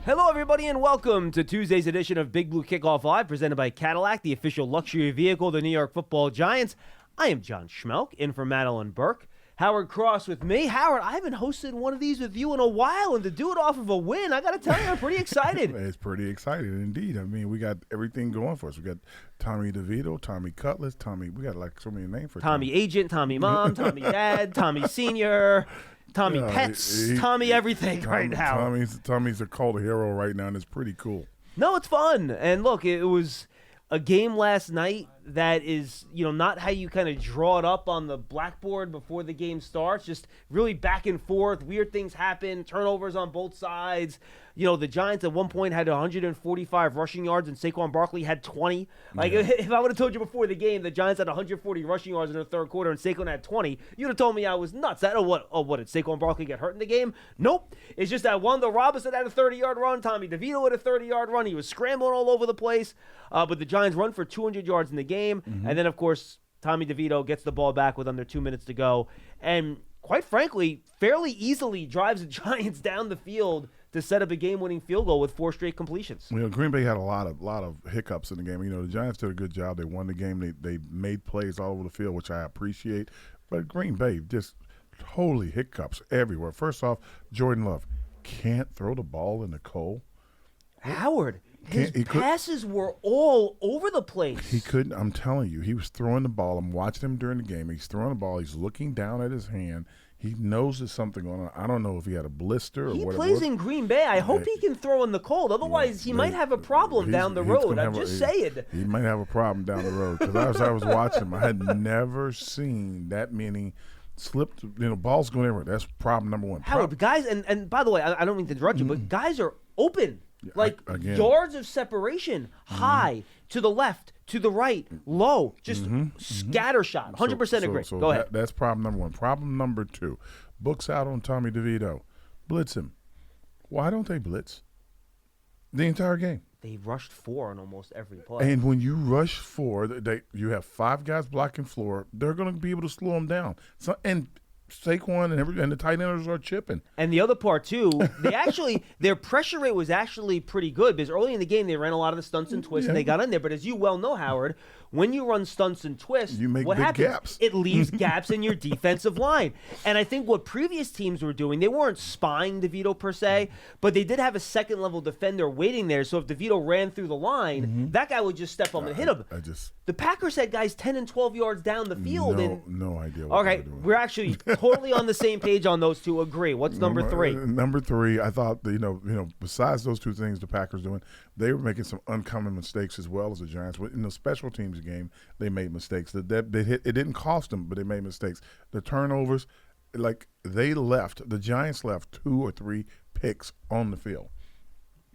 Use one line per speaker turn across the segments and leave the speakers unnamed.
Hello, everybody, and welcome to Tuesday's edition of Big Blue Kickoff Live, presented by Cadillac, the official luxury vehicle of the New York Football Giants. I am John Schmelk, in for Madeline Burke. Howard Cross with me. Howard, I haven't hosted one of these with you in a while, and to do it off of a win, I got to tell you, I'm pretty excited.
It's pretty exciting indeed. I mean, we got everything going for us. We got Tommy DeVito, Tommy Cutlass, we got like so many names for
Tommy Agent, Tommy Mom, Tommy Dad, Tommy Senior, Tommy Pets, Tommy everything right now.
Tommy's a cult hero right now, and it's pretty cool.
No, it's fun. And look, it was a game last night that is, not how you kind of draw it up on the blackboard before the game starts. Just really back and forth. Weird things happen. Turnovers on both sides. The Giants at one point had 145 rushing yards, and Saquon Barkley had 20. If I would have told you before the game the Giants had 140 rushing yards in the third quarter and Saquon had 20, you'd have told me I was nuts. What did Saquon Barkley get hurt in the game? Nope. It's just that Wanda Robinson had a 30-yard run. Tommy DeVito had a 30-yard run. He was scrambling all over the place. But the Giants run for 200 yards in the game. And then, of course, Tommy DeVito gets the ball back with under 2 minutes to go. And quite frankly, fairly easily drives the Giants down the field to set up a game-winning field goal with 4 straight completions.
Green Bay had a lot of hiccups in the game. The Giants did a good job. They won the game. They made plays all over the field, which I appreciate. But Green Bay just totally hiccups everywhere. First off, Jordan Love can't throw the ball in the cold.
Howard, his passes were all over the place.
He couldn't. I'm telling you, he was throwing the ball. I'm watching him during the game. He's throwing the ball. He's looking down at his hand. He knows there's something going on. I don't know if he had a blister or what.
He plays in Green Bay. I hope he can throw in the cold. Otherwise, he might have a problem down the road. I'm just saying.
He might have a problem down the road. Because I was watching him, I had never seen that many slipped, balls going everywhere. That's problem number one.
Howard, guys, and by the way, I don't mean to interrupt you, but guys are open. Yards of separation, high, to the left, to the right, low, just scatter shot. 100% agree. Go ahead.
That's problem number one. Problem number two, books out on Tommy DeVito. Blitz him. Why don't they blitz the entire game?
They rushed 4 on almost every play.
And when you rush 4, you have 5 guys blocking floor. They're going to be able to slow them down. And Saquon and the tight enders are chipping.
And the other part, too, their pressure rate was actually pretty good because early in the game they ran a lot of the stunts and twists and they got in there. But as you well know, Howard, when you run stunts and twists, what happens?
Gaps.
It leaves gaps in your defensive line. And I think what previous teams were doing, they weren't spying DeVito per se, but they did have a second-level defender waiting there. So if DeVito ran through the line, that guy would just step up and hit him. The Packers had guys 10 and 12 yards down the field.
No idea what they were doing.
We're actually totally on the same page on those two. Agree. What's number 3?
Number 3, I thought, besides those two things the Packers doing, they were making some uncommon mistakes as well as the Giants. In the special teams game, they made mistakes. It didn't cost them, but they made mistakes. The turnovers, the Giants left 2 or 3 picks on the field.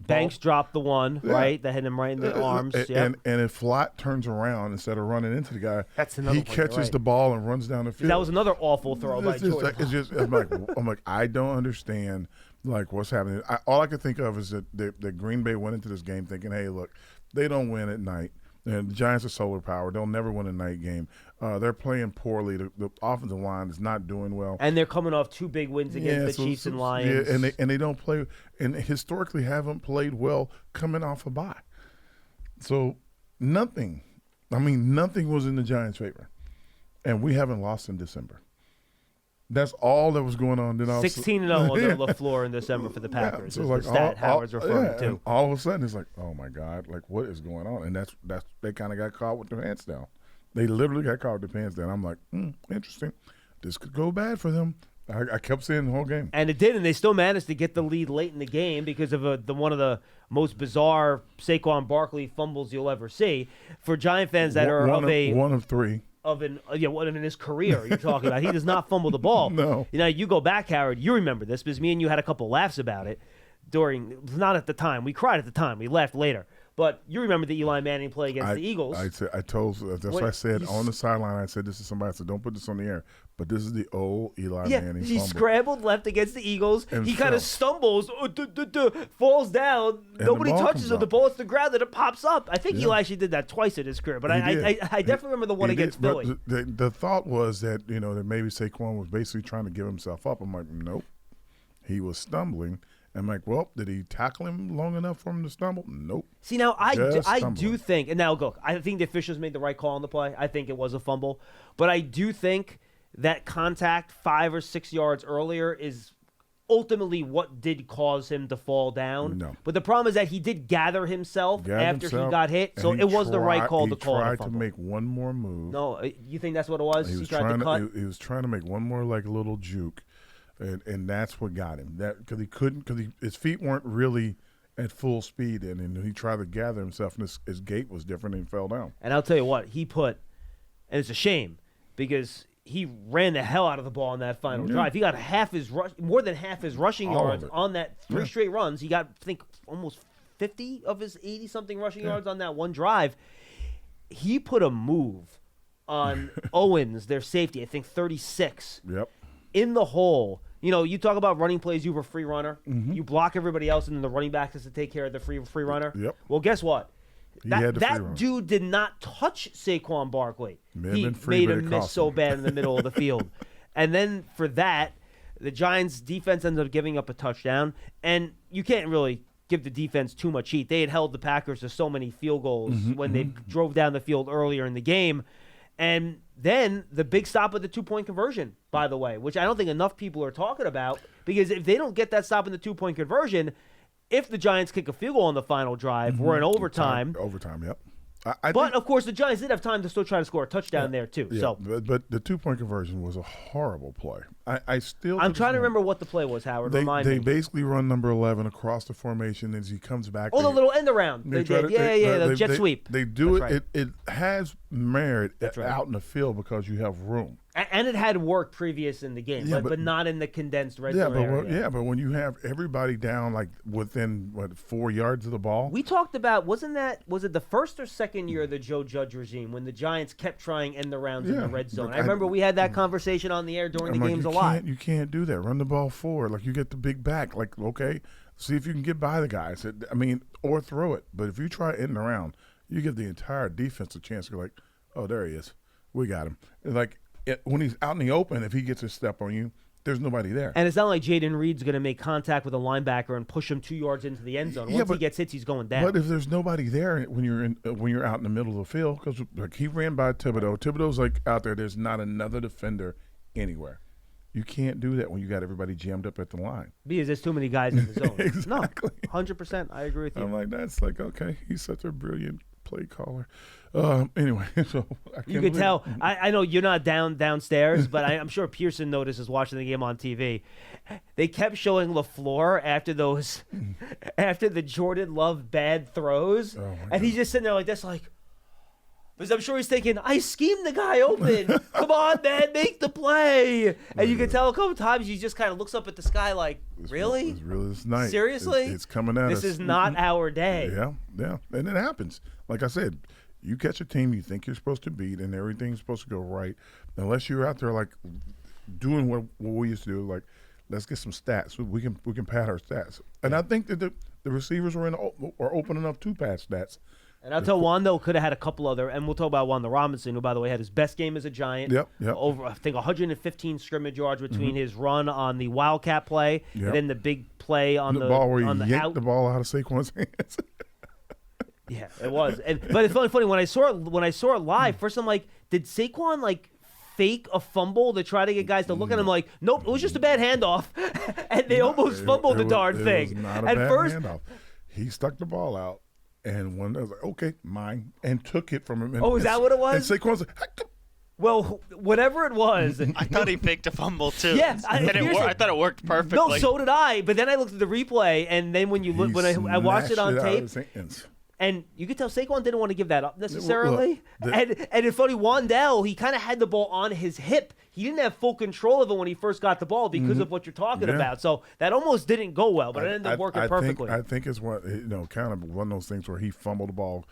Banks dropped the one, right? That hit him right in the arms.
And if Flott turns around instead of running into the guy, he catches the ball and runs down the field.
That was another awful throw by Jordan.
I'm like, I don't understand what's happening. All I could think of is that Green Bay went into this game thinking, hey, look, they don't win at night. And the Giants are solar power. They'll never win a night game. They're playing poorly. The offensive line is not doing well.
And they're coming off 2 big wins against the Chiefs and Lions.
Yeah, and they don't play, and historically haven't played well coming off a bye. So nothing was in the Giants' favor. And we haven't lost in December. That's all that was going on.
16-0 under LaFleur in December for the Packers.
So
is the stat Howard's referring to.
And all of a sudden, it's like, oh my God, what is going on? And that's they kind of got caught with their pants down. They literally got caught with their pants down. I'm like, interesting. This could go bad for them. I kept saying the whole game.
And it did, and they still managed to get the lead late in the game because of one of the most bizarre Saquon Barkley fumbles you'll ever see. For Giant fans that are
one of 3.
What in his career you're talking about. He does not fumble the ball.
No.
You go back, Howard, you remember this because me and you had a couple laughs about it not at the time. We cried at the time. We laughed later. But you remember the Eli Manning play against the Eagles.
That's what I said on the sideline. I said, this is somebody. I said, don't put this on the air. But this is the old Eli Manning
he
fumble.
Scrambled left against the Eagles. He kind of stumbles, falls down. Nobody touches him. The ball hits the ground, and it pops up. I think Eli actually did that twice in his career. But I definitely remember the one against Philly.
The thought was that, that maybe Saquon was basically trying to give himself up. I'm like, nope. He was stumbling. I'm like, well, did he tackle him long enough for him to stumble? Nope.
See, now I do
stumbling.
think, and now look, I think the officials made the right call on the play. I think it was a fumble. But I do think that contact 5 or 6 yards earlier is ultimately what did cause him to fall down.
No.
But the problem is that he did gather himself after he got hit, so it was the right call to call it a
He tried
fumble.
to make one more move.
No, you think that's what it was?
He was
tried to cut?
He was trying to make one more like little juke, and that's what got him. That because his feet weren't really at full speed, and he tried to gather himself, and his gait was different, and he fell down.
And I'll tell you what, and it's a shame because he ran the hell out of the ball on that final drive. He got more than half his rushing yards on that 3 straight runs. He got, I think, almost 50 of his 80-something rushing yards on that one drive. He put a move on Owens, their safety, I think 36, in the hole. You know, you talk about running plays, you have a free runner. You block everybody else, and then the running back has to take care of the free runner. Well, guess what? That dude did not touch Saquon Barkley. He made him miss so bad in the middle of the field. And then for that, the Giants' defense ended up giving up a touchdown. And you can't really give the defense too much heat. They had held the Packers to so many field goals when they drove down the field earlier in the game. And then the big stop with the 2-point conversion, by the way, which I don't think enough people are talking about, because if they don't get that stop in the 2-point conversion, if the Giants kick a field goal on the final drive, we're in overtime.
Yep.
But, of course, the Giants did have time to still try to score a touchdown there, too.
Yeah,
So,
but the 2-point conversion was a horrible play.
I'm trying to remember what the play was, Howard. Remind me.
They basically run number 11 across the formation as he comes back.
Oh, the little end around. They did. The jet sweep.
They do it. Right. It has merit out in the field because you have room.
And it had worked previous in the game, but not in the condensed red zone area.
But when you have everybody down like within 4 yards of the ball.
We talked about, was it the first or second year of the Joe Judge regime when the Giants kept trying end the rounds in the red zone? I remember we had that conversation on the air during the games a lot.
You can't do that. Run the ball forward. Like, you get the big back. Like, okay, see if you can get by the guys. Or throw it. But if you try ending around, you give the entire defense a chance to go like, oh, there he is. We got him. When he's out in the open, if he gets a step on you, there's nobody there.
And it's not like Jaden Reed's going to make contact with a linebacker and push him 2 yards into the end zone. Once he gets hits, he's going down.
But if there's nobody there when you're out in the middle of the field, because he ran by Thibodeau. Thibodeau's out there. There's not another defender anywhere. You can't do that when you got everybody jammed up at the line.
Because there's too many guys in the zone.
Exactly.
No, 100%. I agree with you.
I'm like, that's okay. He's such a brilliant play caller. Anyway, so
you could tell. I know you're not downstairs, but I'm sure Pearson notices watching the game on TV. They kept showing LaFleur after the Jordan Love bad throws, and he's just sitting there like this, because I'm sure he's thinking, I schemed the guy open. Come on, man, make the play. And you can tell a couple times he just kind of looks up at the sky like, really?
It's really this night.
Seriously?
It's coming at us.
This is not our day.
Yeah. And it happens. Like I said, you catch a team you think you're supposed to beat and everything's supposed to go right. Unless you're out there doing what we used to do, let's get some stats. We can pad our stats. And I think that the receivers are open enough to pad stats.
And I'll tell Wando could have had a couple other, and we'll talk about Wando Robinson, who, by the way, had his best game as a Giant.
Yep.
Over, I think, 115 scrimmage yards between his run on the Wildcat play and then the big play on the
ball where
he
yanked the ball out of Saquon's hands.
Yeah, it was. But it's funny when I saw it live. First, I'm like, did Saquon fake a fumble to try to get guys to look at him? Like, nope, it was just a bad handoff, and they almost fumbled the darn thing.
It was not a bad handoff. He stuck the ball out. And one was like, okay, mine, and took it from him.
Is that what it was?
And Saquon's like,
well, whatever it was.
I thought he faked a fumble, too.
Yes.
I thought it worked perfectly.
No, so did I. But then I looked at the replay, and then when I watched it on tape, and you could tell Saquon didn't want to give that up necessarily. And it's funny, Wandell, he kind of had the ball on his hip. He didn't have full control of it when he first got the ball because of what you're talking about. So that almost didn't go well, but it ended up working perfectly.
I think it's kind of one of those things where he fumbled the ball,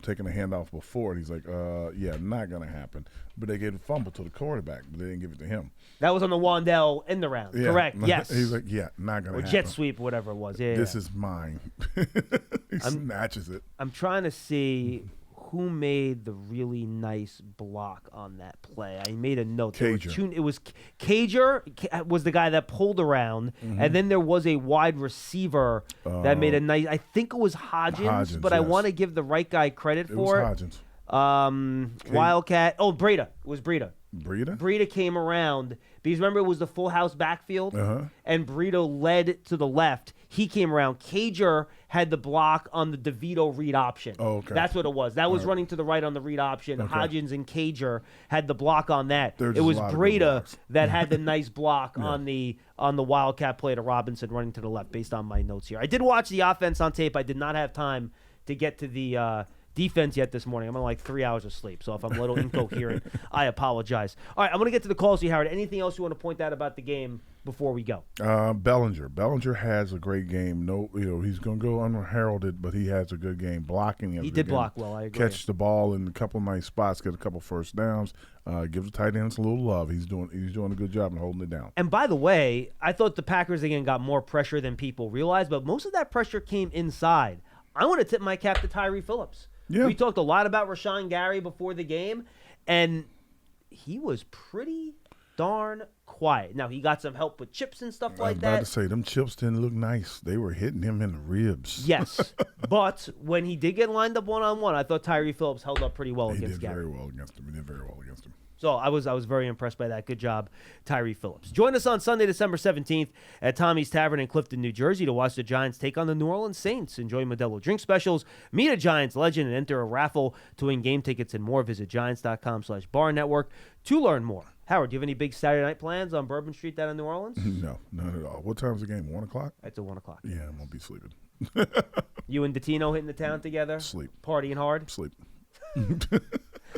taking a handoff before. And he's like, not going to happen. But they gave a fumble to the quarterback, but they didn't give it to him.
That was on the Wandell in the round, correct? Yes.
He's like, not going to happen.
Or jet sweep, whatever it was. Yeah,
this is mine. He snatches it.
I'm trying to see who made the really nice block on that play. I made a note.
Cager.
It was Cager was the guy that pulled around, and then there was a wide receiver that made a nice. I think it was Hodgins, but I want to give the right guy credit for it.
It was
Hodgins. Wildcat. Oh, Breida. It was Breida.
Breida
Came around because remember it was the full house backfield, and Breida led to the left. He came around. Cager had the block on the DeVito read option.
Oh, okay.
That's what it was. That was running to the right on the read option. Okay. Hodgins and Cager had the block on that. It was Breida that had the nice block on the Wildcat play to Robinson running to the left based on my notes here. I did watch the offense on tape. I did not have time to get to the defense yet this morning. I'm on like 3 hours of sleep, so if I'm a little incoherent, I apologize. All right, I'm going to get to the calls here, Howard. Anything else you want to point out about the game before we go?
Bellinger has a great game. No, he's going to go unheralded, but he has a good game blocking.
He did block well. I agree.
Catch the ball in a couple of nice spots, get a couple first downs. Give the tight ends a little love. He's doing a good job in holding it down.
And by the way, I thought the Packers again got more pressure than people realized, but most of that pressure came inside. I want to tip my cap to Tyree Phillips. Yeah. We talked a lot about Rashawn Gary before the game, and he was pretty darn quiet. Now, he got some help with chips and stuff like that.
I was about to say, them chips didn't look nice. They were hitting him in the ribs.
Yes, but when he did get lined up one-on-one, I thought Tyree Phillips held up pretty well against Gary.
He did very well against him.
So I was very impressed by that. Good job, Tyree Phillips. Join us on Sunday, December 17th at Tommy's Tavern in Clifton, New Jersey to watch the Giants take on the New Orleans Saints. Enjoy Modelo drink specials, meet a Giants legend, and enter a raffle to win game tickets and more. Visit Giants.com/Bar Network to learn more. Howard, do you have any big Saturday night plans on Bourbon Street down in New Orleans?
No, none at all. What time's the game, 1 o'clock?
It's at 1 o'clock.
Yeah, I'm going to be sleeping.
You and Dottino hitting the town together?
Sleep.
Partying hard?
Sleep.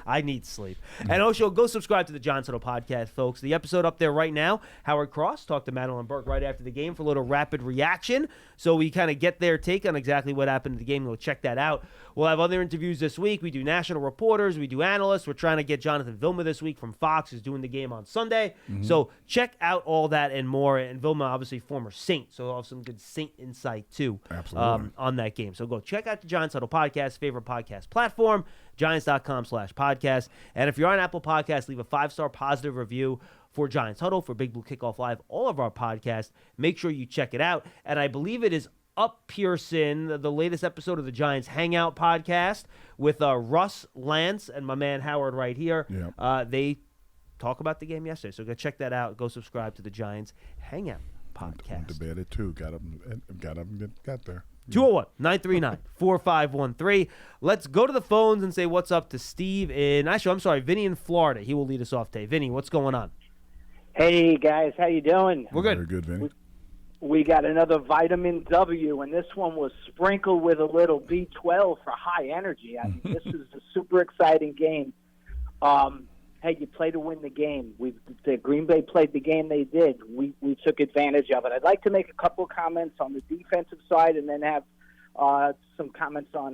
I need sleep. And also, go subscribe to the Giants Huddle podcast, folks. The episode up there right now, Howard Cross talked to Madeline Burke right after the game for a little rapid reaction. So we kind of get their take on exactly what happened in the game. We'll check that out. We'll have other interviews this week. We do national reporters. We do analysts. We're trying to get Jonathan Vilma this week from Fox, who's doing the game on Sunday. So check out all that and more. And Vilma, obviously, former Saint, so he'll have some good Saint insight, too, on that game. So go check out the Giants Huddle podcast, favorite podcast platform, Giants.com/podcast. And if you're on Apple Podcasts, leave a 5-star positive review for Giants Huddle, for Big Blue Kickoff Live, all of our podcasts. Make sure you check it out. And I believe it is up Pearson, the latest episode of the Giants Hangout podcast with Russ Lance and my man Howard right here.
Yep.
They talk about the game yesterday. So go check that out. Go subscribe to the Giants Hangout podcast.
Went to bed at 2. Got up and got there.
201-939-4513. Let's go to the phones and say what's up to Steve Vinny in Florida. He will lead us off today. Vinny, what's going on?
Hey, guys. How you doing?
We're good.
Very good, Vinny.
We got another vitamin W, and this one was sprinkled with a little B12 for high energy. I mean, this is a super exciting game. Hey, you play to win the game. The Green Bay played the game they did. We took advantage of it. I'd like to make a couple of comments on the defensive side and then have some comments on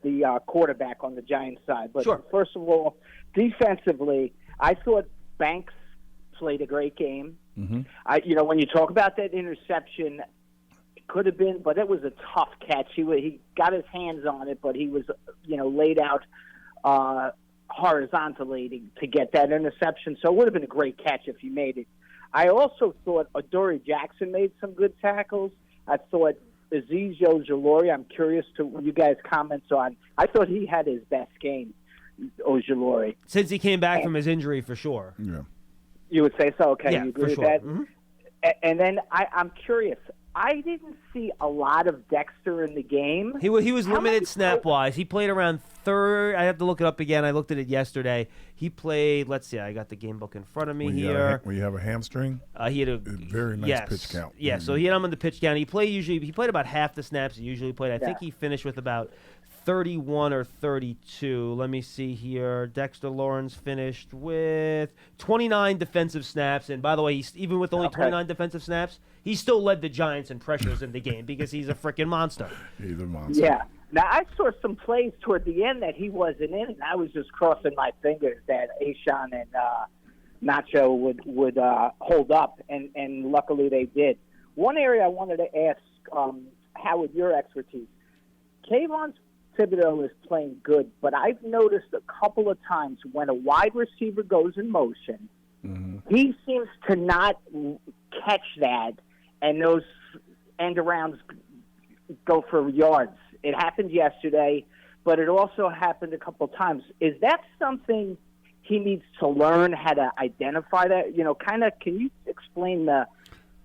the quarterback on the Giants side. But
sure.
First of all, defensively, I thought Banks played a great game.
Mm-hmm.
When you talk about that interception, it could have been, but it was a tough catch. He got his hands on it, but he was, laid out horizontally to get that interception. So it would have been a great catch if he made it. I also thought Adoree Jackson made some good tackles. I thought Azeez Ojulari, I'm curious to what you guys' comments on. I thought he had his best game, Ojulari.
Since he came back from his injury, for sure.
Yeah.
You would say so? Okay,
yeah,
you agree
for
with
sure.
that?
Mm-hmm.
And then I'm curious. I didn't see a lot of Dexter in the game.
He was limited snap-wise. He played around third. I have to look it up again. I looked at it yesterday. He played, let's see, I got the game book in front of me here.
When you have a hamstring,
he had a
very nice pitch count.
Yeah, so he had him on the pitch count. He played about half the snaps he usually played. I think he finished with about 31 or 32. Let me see here. Dexter Lawrence finished with 29 defensive snaps. And by the way, even with only 29 defensive snaps, he still led the Giants in pressures in the game because he's a freaking monster.
He's a monster.
Yeah. Now, I saw some plays toward the end that he wasn't in, and I was just crossing my fingers that Ashawn and Nacho would hold up, and luckily they did. One area I wanted to ask, Howard, your expertise. Kayvon's Thibodeau is playing good, but I've noticed a couple of times when a wide receiver goes in motion, he seems to not catch that, and those end arounds go for yards. It happened yesterday, but it also happened a couple of times. Is that something he needs to learn how to identify that? Kind of, can you explain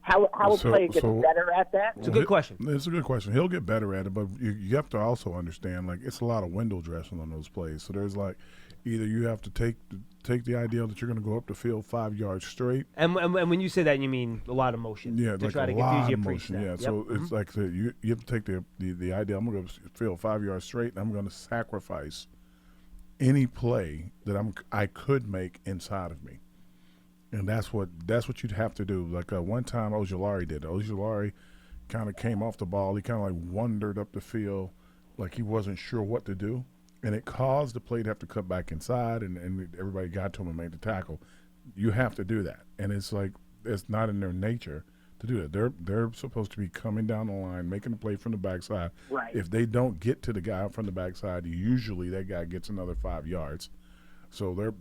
how a player gets better at that?
It's a good question.
It's a good question. He'll get better at it, but you have to also understand, it's a lot of window dressing on those plays. So there's either you have to take the idea that you're going to go up the field 5 yards straight.
And when you say that, you mean a lot of motion.
Yeah,
to try to confuse your pre-snap.
Yeah, so it's like you have to take the idea, I'm going to go field 5 yards straight, and I'm going to sacrifice any play that I could make inside of me. And that's what you'd have to do. One time Ojulari did. Ojulari kind of came off the ball. He kind of wandered up the field like he wasn't sure what to do. And it caused the play to have to cut back inside, and everybody got to him and made the tackle. You have to do that. And it's not in their nature to do that. They're supposed to be coming down the line, making the play from the backside.
Right.
If they don't get to the guy from the backside, usually that guy gets another 5 yards. So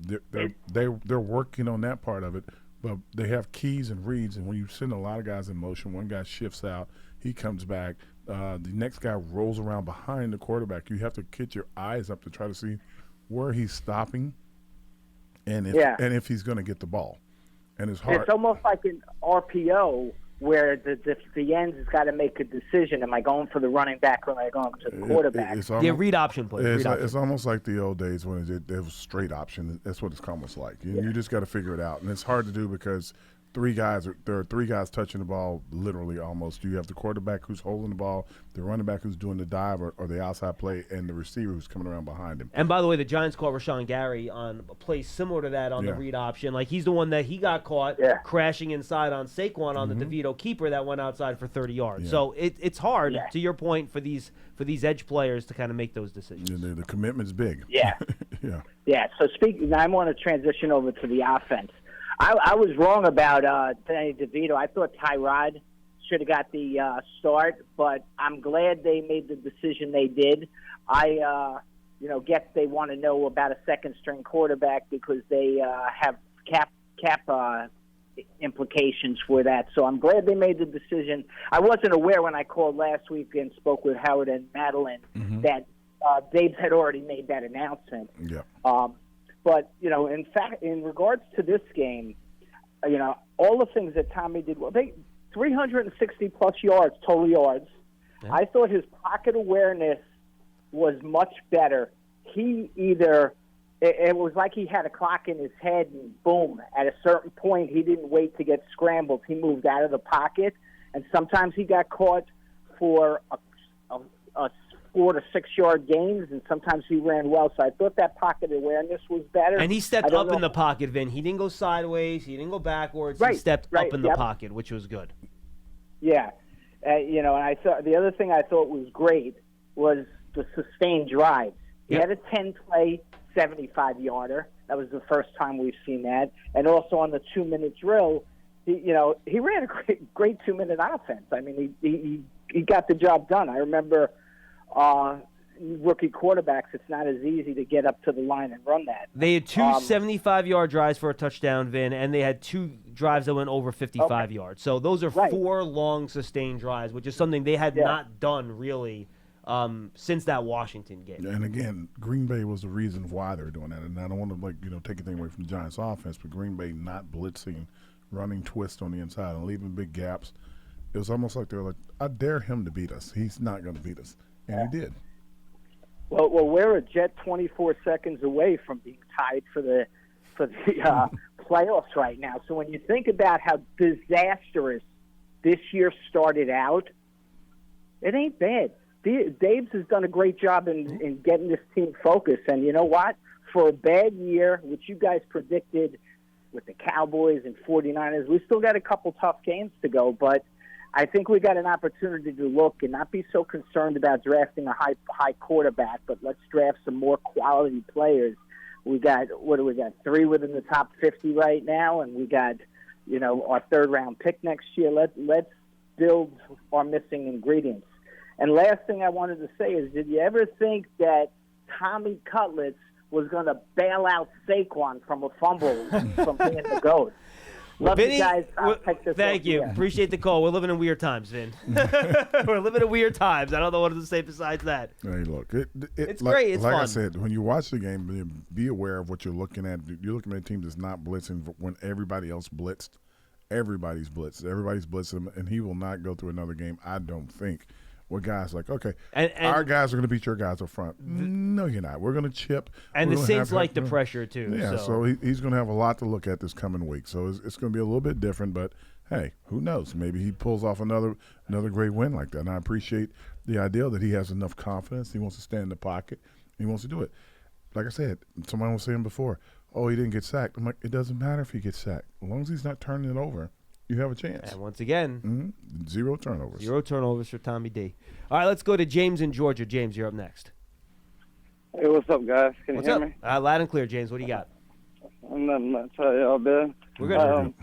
they're working on that part of it, but they have keys and reads, and when you send a lot of guys in motion, one guy shifts out, he comes back, the next guy rolls around behind the quarterback. You have to get your eyes up to try to see where he's stopping, and if he's going to get the ball, and it's hard.
It's almost like an RPO where the end has got to make a decision. Am I going for the running back or am I going to the quarterback?
Read option play.
It's almost like the old days when it was straight option. That's what it's almost like. You just got to figure it out. And it's hard to do because there are three guys touching the ball literally almost. You have the quarterback who's holding the ball, the running back who's doing the dive or the outside play, and the receiver who's coming around behind him.
And by the way, the Giants caught Rashawn Gary on a play similar to that on the read option. He's the one that he got caught crashing inside on Saquon on the DeVito keeper that went outside for 30 yards. Yeah. So it's hard, to your point, for these edge players to kind of make those decisions.
The commitment's big.
Yeah.
Yeah.
So I want to transition over to the offense. I was wrong about Danny DeVito. I thought Tyrod should have got the start, but I'm glad they made the decision they did. I guess they want to know about a second-string quarterback because they have cap implications for that. So I'm glad they made the decision. I wasn't aware when I called last week and spoke with Howard and Madeline that Dave had already made that announcement.
Yeah.
But, in fact, in regards to this game, all the things that Tommy did, 360-plus yards, total yards. Yeah. I thought his pocket awareness was much better. It was like he had a clock in his head, and boom, at a certain point, he didn't wait to get scrambled. He moved out of the pocket, and sometimes he got caught for a 4 to 6 yard gains, and sometimes he ran well. So I thought that pocket awareness was better.
And he stepped up in the pocket, Vin. He didn't go sideways. He didn't go backwards. He stepped up in the pocket, which was good.
Yeah. And I thought the other thing I thought was great was the sustained drives. He had a 10-play, 75-yarder. That was the first time we've seen that. And also on the 2-minute drill, he ran a great 2-minute offense. I mean, he got the job done. I remember rookie quarterbacks, it's not as easy to get up to the line and run that.
They had two 75-yard drives for a touchdown, Vin, and they had 2 drives that went over 55 yards. So those are 4 long, sustained drives, which is something they had not done really since that Washington game.
And again, Green Bay was the reason why they're doing that. And I don't want to take anything away from the Giants' offense, but Green Bay not blitzing, running twists on the inside and leaving big gaps. It was almost like they were like, I dare him to beat us. He's not going to beat us. And he did.
Well, we're a jet 24 seconds away from being tied for the playoffs right now. So when you think about how disastrous this year started out, it ain't bad. Dave's has done a great job in getting this team focused. And you know what? For a bad year, which you guys predicted with the Cowboys and 49ers, we still got a couple tough games to go, but I think we got an opportunity to look and not be so concerned about drafting a high quarterback, but let's draft some more quality players. We got 3 within the top 50 right now, and we got our 3rd round pick next year. Let's build our missing ingredients. And last thing I wanted to say is, did you ever think that Tommy Cutlets was going to bail out Saquon from a fumble from being the GOAT? Love
Vinny,
you guys.
Thank you.
Yeah.
Appreciate the call. We're living in weird times, Vin. We're living in weird times. I don't know what to say besides that.
Hey, look,
It's
like,
great. It's
like
fun.
I said, when you watch the game, be aware of what you're looking at. You're looking at a team that's not blitzing when everybody else blitzed. Everybody's blitzing, and he will not go through another game, I don't think, where guys like, okay,
And
our guys are going to beat your guys up front. No, you're not. We're going to chip.
And
We're
the
gonna
Saints
have-
like the pressure, too.
Yeah, so he's going to have a lot to look at this coming week. So it's going to be a little bit different, but hey, who knows? Maybe he pulls off another great win like that. And I appreciate the idea that he has enough confidence. He wants to stand in the pocket. He wants to do it. Like I said, someone was saying before, oh, he didn't get sacked. I'm like, it doesn't matter if he gets sacked. As long as he's not turning it over, you have a chance.
And once again,
Zero turnovers.
0 turnovers for Tommy D. All right, let's go to James in Georgia. James, you're up next.
Hey, what's up, guys? Can
What's
you hear
up?
me?
Loud and clear, James. What do you got?
I'm not how y'all been.
We're good.
I have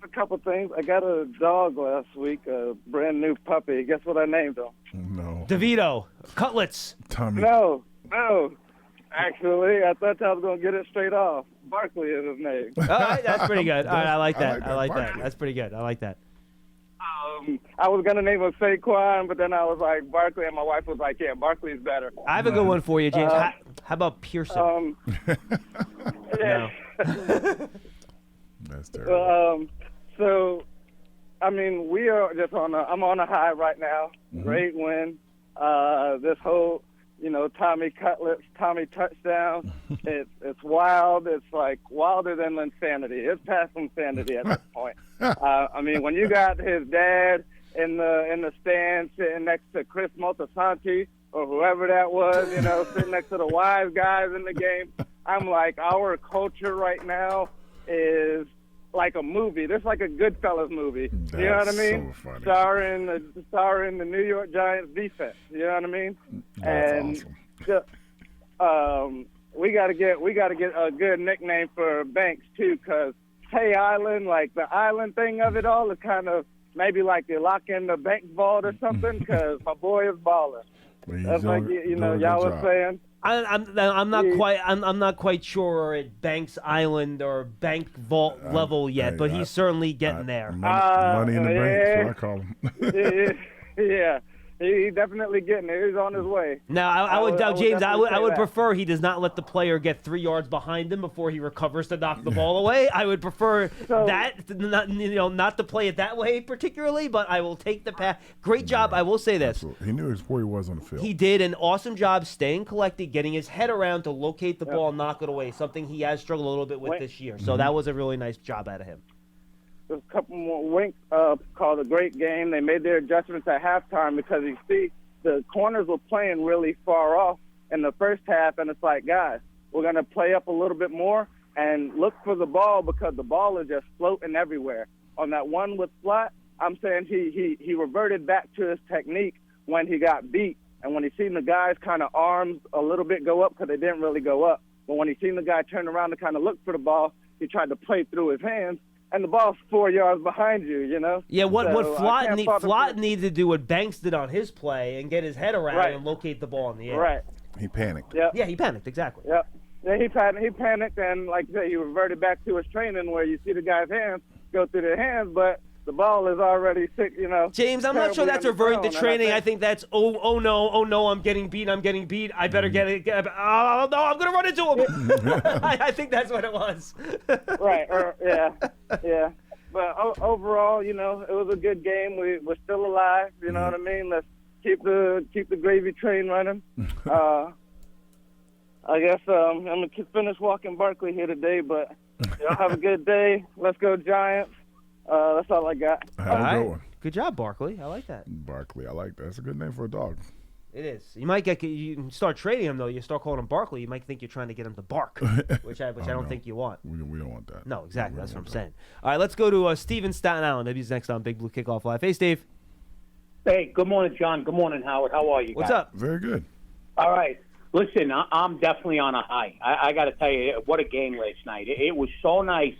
a couple things. I got a dog last week, a brand new puppy. Guess what I named him?
No.
DeVito, Cutlets.
Tommy.
No. Actually, I thought I was going to get it straight off. Barkley is his name.
All right, that's pretty good. All right, I like that.
I like that.
that. That's pretty good. I like that.
I was going to name him Saquon, but then I was like, Barkley, and my wife was like, yeah, Barkley's better.
I have a good one for you, James. How about Pearson?
Yeah.
That's terrible.
So, I mean, we are just I'm on a high right now. Great win. This whole, Tommy Cutlets, Tommy touchdown. It's wild. It's like wilder than insanity. It's past insanity at this point. I mean, when you got his dad in the stand sitting next to Chris Moltisanti or whoever that was, sitting next to the wise guys in the game, I'm like, our culture right now is like a movie. This is like a Goodfellas movie. You know what I mean?
So funny.
Starring the New York Giants defense. You know what I mean?
That's
awesome. We gotta get a good nickname for Banks too, because Hey Island, like the island thing of it all, is kind of maybe like you lock in the bank vault or something. Because my boy is balling. That's like y'all was saying.
I'm not quite sure we're at Banks Island or Bank Vault level yet, but he's certainly getting there.
Money in the bank, so I call him.
Yeah. He's definitely getting it. He's on his way.
Now, I would
definitely say
prefer he does not let the player get 3 yards behind him before he recovers to knock the ball away. I would prefer not to play it that way particularly, but I will take the pass. Great job. I will say this.
Absolutely. He knew where he was on the field.
He did an awesome job staying collected, getting his head around to locate the ball and knock it away, something he has struggled a little bit with this year. So that was a really nice job out of him.
There's a couple more winks called a great game. They made their adjustments at halftime because you see the corners were playing really far off in the first half, and it's like, guys, we're going to play up a little bit more and look for the ball because the ball is just floating everywhere. On that one with Slot, I'm saying he reverted back to his technique when he got beat, and when he seen the guys' kind of arms a little bit go up because they didn't really go up, but when he seen the guy turn around to kind of look for the ball, he tried to play through his hands. And the ball's 4 yards behind you,
Yeah, what
So
Flott needed to do what Banks did on his play and get his head around and locate the ball in the air.
Right.
He panicked.
Yep.
Yeah, he panicked, exactly.
Yep. Yeah, he panicked, and like I said, he reverted back to his training where you see the guy's hands go through their hands, but the ball is already sick,
James, I'm not sure that's reverting to training. I think that's, oh no, I'm getting beat. I better get it. Oh, no, I'm going to run into him. I think that's what it was.
Right, yeah. But overall, it was a good game. We're still alive, you know what I mean? Let's keep the gravy train running. I guess I'm going to finish walking Barkley here today, but y'all have a good day. Let's go Giants. That's all I got.
Have a good one.
Good job, Barkley. I like that.
Barkley, I like that. That's a good name for a dog.
It is. You start trading him though. You start calling him Barkley. You might think you're trying to get him to bark, which I don't think you want.
We don't want that.
No, exactly. That's what I'm saying. All right, let's go to Steve in Staten Island. Maybe he's next on Big Blue Kickoff Live. Hey, Steve.
Hey, good morning, John. Good morning, Howard. How are you guys?
What's up?
Very good.
All right. Listen, I'm definitely on a high. I got to tell you, what a game last night. It was so nice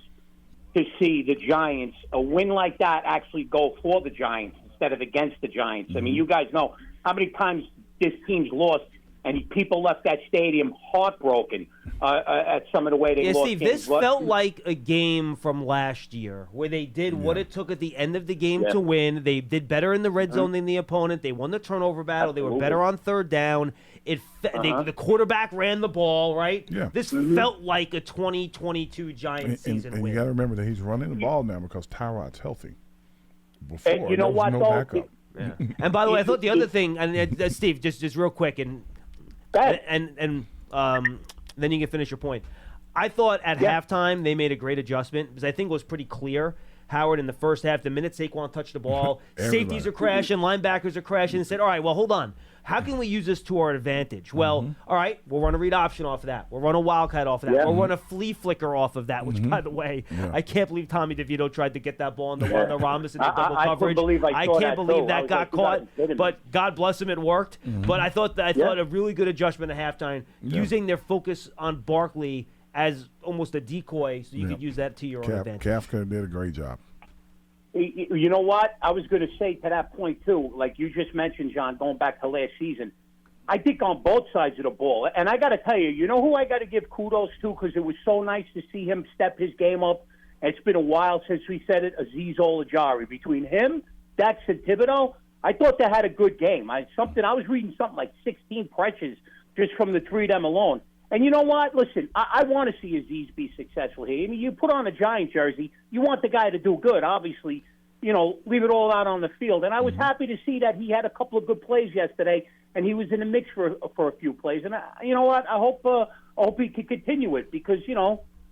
to see the Giants, a win like that, actually go for the Giants instead of against the Giants. I mean, you guys know how many times this team's lost, and people left that stadium heartbroken at some of the way they
Yeah,
lost
Steve,
games.
this felt like a game from last year where they did what it took at the end of the game to win. They did better in the red zone than the opponent. They won the turnover battle. They were better on third down. The quarterback ran the ball, right?
Yeah.
This felt like a 2022 Giants season
and
win.
you got to remember that he's running the ball now because Tyrod's healthy. Before,
And you know
there was
what,
no
though?
backup.
Yeah. And by the way, I thought the other thing, and Steve, just real quick, and then you can finish your point. I thought at halftime they made a great adjustment because I think it was pretty clear. Howard in the first half, the minute Saquon touched the ball, safeties are crashing, linebackers are crashing, and said, all right, well, hold on. How can we use this to our advantage? Well, all right, we'll run a read option off of that. We'll run a wildcat off of that. We'll run a flea flicker off of that, which, by the way, I can't believe Tommy DeVito tried to get that ball on the Rhombus in the double coverage.
I
can't believe that got caught, but God bless him, it worked. But I thought a really good adjustment at halftime, using their focus on Barkley as almost a decoy so you could use that to your own advantage.
Kafka did a great job.
You know what? I was going to say to that point, too, like you just mentioned, John, going back to last season, I think on both sides of the ball. And I got to tell you know who I got to give kudos to because it was so nice to see him step his game up. It's been a while since we said it, Azeez Ojulari. Between him, Dax, and Thibodeau, I thought they had a good game. I was reading something like 16 pressures just from the three of them alone. And you know what? Listen, I want to see Azeez be successful here. I mean, you put on a Giant jersey, you want the guy to do good. Obviously, leave it all out on the field. And I was happy to see that he had a couple of good plays yesterday, and he was in the mix for a few plays. And you know what? I hope he can continue it because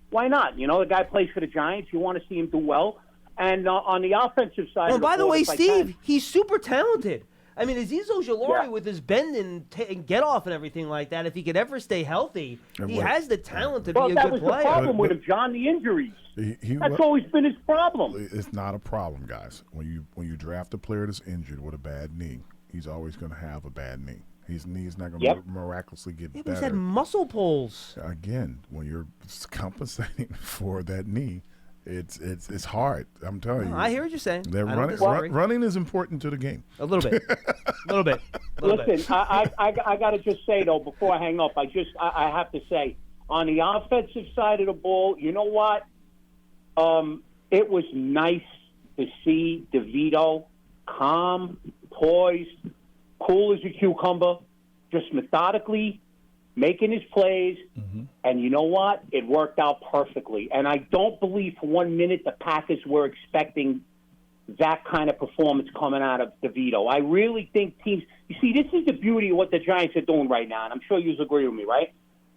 why not? The guy plays for the Giants. You want to see him do well. And on the offensive side,
Oh, by the way, Steve, he's super talented. I mean, Azeez Ojulari with his bend and get off and everything like that, if he could ever stay healthy, he has the talent to be a good player.
That was the problem with him, John, the injuries. That's always been his problem.
It's not a problem, guys. When you draft a player that's injured with a bad knee, he's always going to have a bad knee. His knee's not going to miraculously get better.
He's had muscle pulls.
Again, when you're compensating for that knee, it's hard. I'm telling you.
I hear what you're saying.
Running is important to the game.
A little bit.
Listen, I got to just say, though, before I hang up, I have to say, on the offensive side of the ball, you know what? It was nice to see DeVito calm, poised, cool as a cucumber, just methodically making his plays, and you know what? It worked out perfectly. And I don't believe for 1 minute the Packers were expecting that kind of performance coming out of DeVito. I really think teams – you see, this is the beauty of what the Giants are doing right now, and I'm sure you agree with me, right?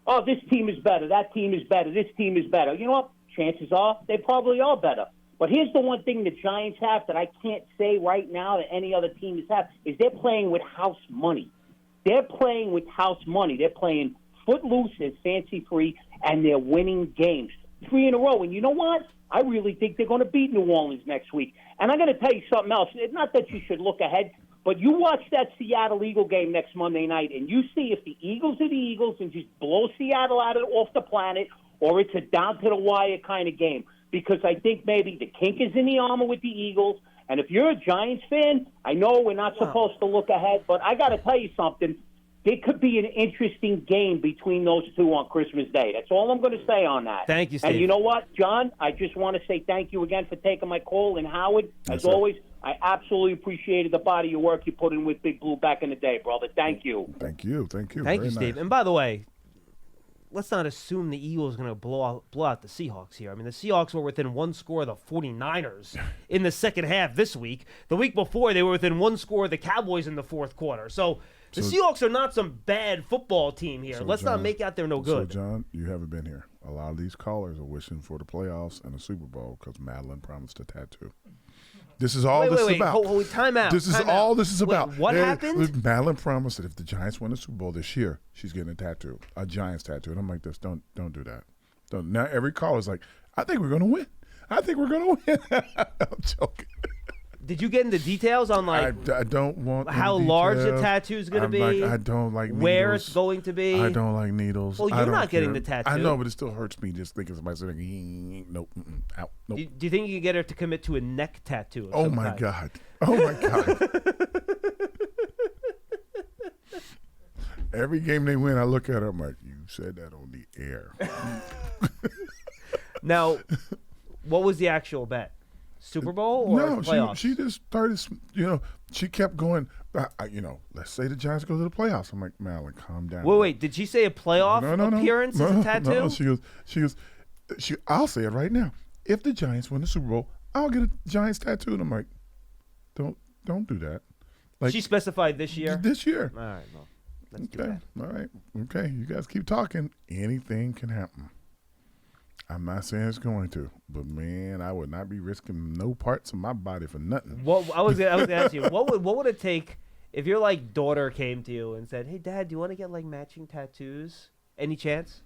Oh, this team is better, that team is better, this team is better. You know what? Chances are they probably are better. But here's the one thing the Giants have that I can't say right now that any other team has had, is they're playing with house money. They're playing with house money. They're playing footloose and fancy-free, and they're winning games 3 in a row. And you know what? I really think they're going to beat New Orleans next week. And I'm going to tell you something else. Not that you should look ahead, but you watch that Seattle Eagle game next Monday night, and you see if the Eagles are the Eagles and just blow Seattle off the planet, or it's a down-to-the-wire kind of game. Because I think maybe the kink is in the armor with the Eagles. And if you're a Giants fan, I know we're not supposed to look ahead, but I got to tell you something. There could be an interesting game between those two on Christmas Day. That's all I'm going to say on that.
Thank you, Steve.
And you know what, John? I just want to say thank you again for taking my call. And Howard, as always, I absolutely appreciated the body of work you put in with Big Blue back in the day, brother. Thank you.
Thank you.
Thank you,
Very
Steve.
nice.
And by the way, let's not assume the Eagles are going to blow out the Seahawks here. I mean, the Seahawks were within one score of the 49ers in the second half this week. The week before, they were within one score of the Cowboys in the fourth quarter. So the Seahawks are not some bad football team here. Let's not make out they're no good.
So, John, you haven't been here. A lot of these callers are wishing for the playoffs and the Super Bowl because Madeline promised a tattoo. This is all this is about.
Wait, time out.
This is all this is about.
What happened?
Madeline promised that if the Giants win the Super Bowl this year, she's getting a tattoo, a Giants tattoo. And I'm like, don't do that. Don't. Now every caller is like, I think we're going to win. I think we're going to win. I'm joking.
Did you get into details on
I don't want
how large the tattoo is going to be?
I don't like needles.
Where it's going to be?
I don't like needles.
Well, you're not getting the tattoo.
I know, but it still hurts me just thinking somebody saying, nope, out, nope.
Do you think you can get her to commit to a neck tattoo?
Oh my God. Oh my God. Every game they win, I look at her, I'm like, you said that on the air.
Now, what was the actual bet? Super Bowl or
No,
playoffs?
she just started, she kept going, let's say the Giants go to the playoffs. I'm like, Madeline, calm down.
Wait, did she say a playoff
No,
appearance as a tattoo?
No, she goes, I'll say it right now. If the Giants win the Super Bowl, I'll get a Giants tattoo. And I'm like, don't do that. Like,
She specified this year?
This year.
All right, well, that's too
Okay.
bad.
All right. Okay. You guys keep talking. Anything can happen. I'm not saying it's going to, but man, I would not be risking no parts of my body for nothing.
I was gonna ask you, what would it take if your like daughter came to you and said, "Hey, Dad, do you want to get like matching tattoos? Any chance?"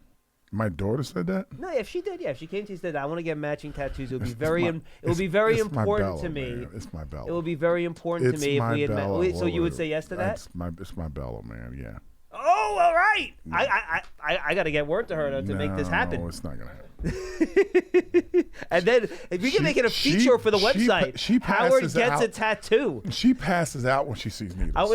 My daughter said that?
No, if she did, yeah. If she came to you and said, "I want to get matching tattoos," it would be very,
It's
it would be very
it's my
important
Bella,
to me.
Man. It's my Bella.
It would be very important to me if we had met.
Bella.
So you would say yes to that?
It's my Bella, man. Yeah.
Oh, all right. I got to get word to her to make this happen.
No, it's not gonna happen.
And then if we can make it a feature for the website, Howard
passes
gets
out.
a tattoo.
She passes out when she sees needles.
I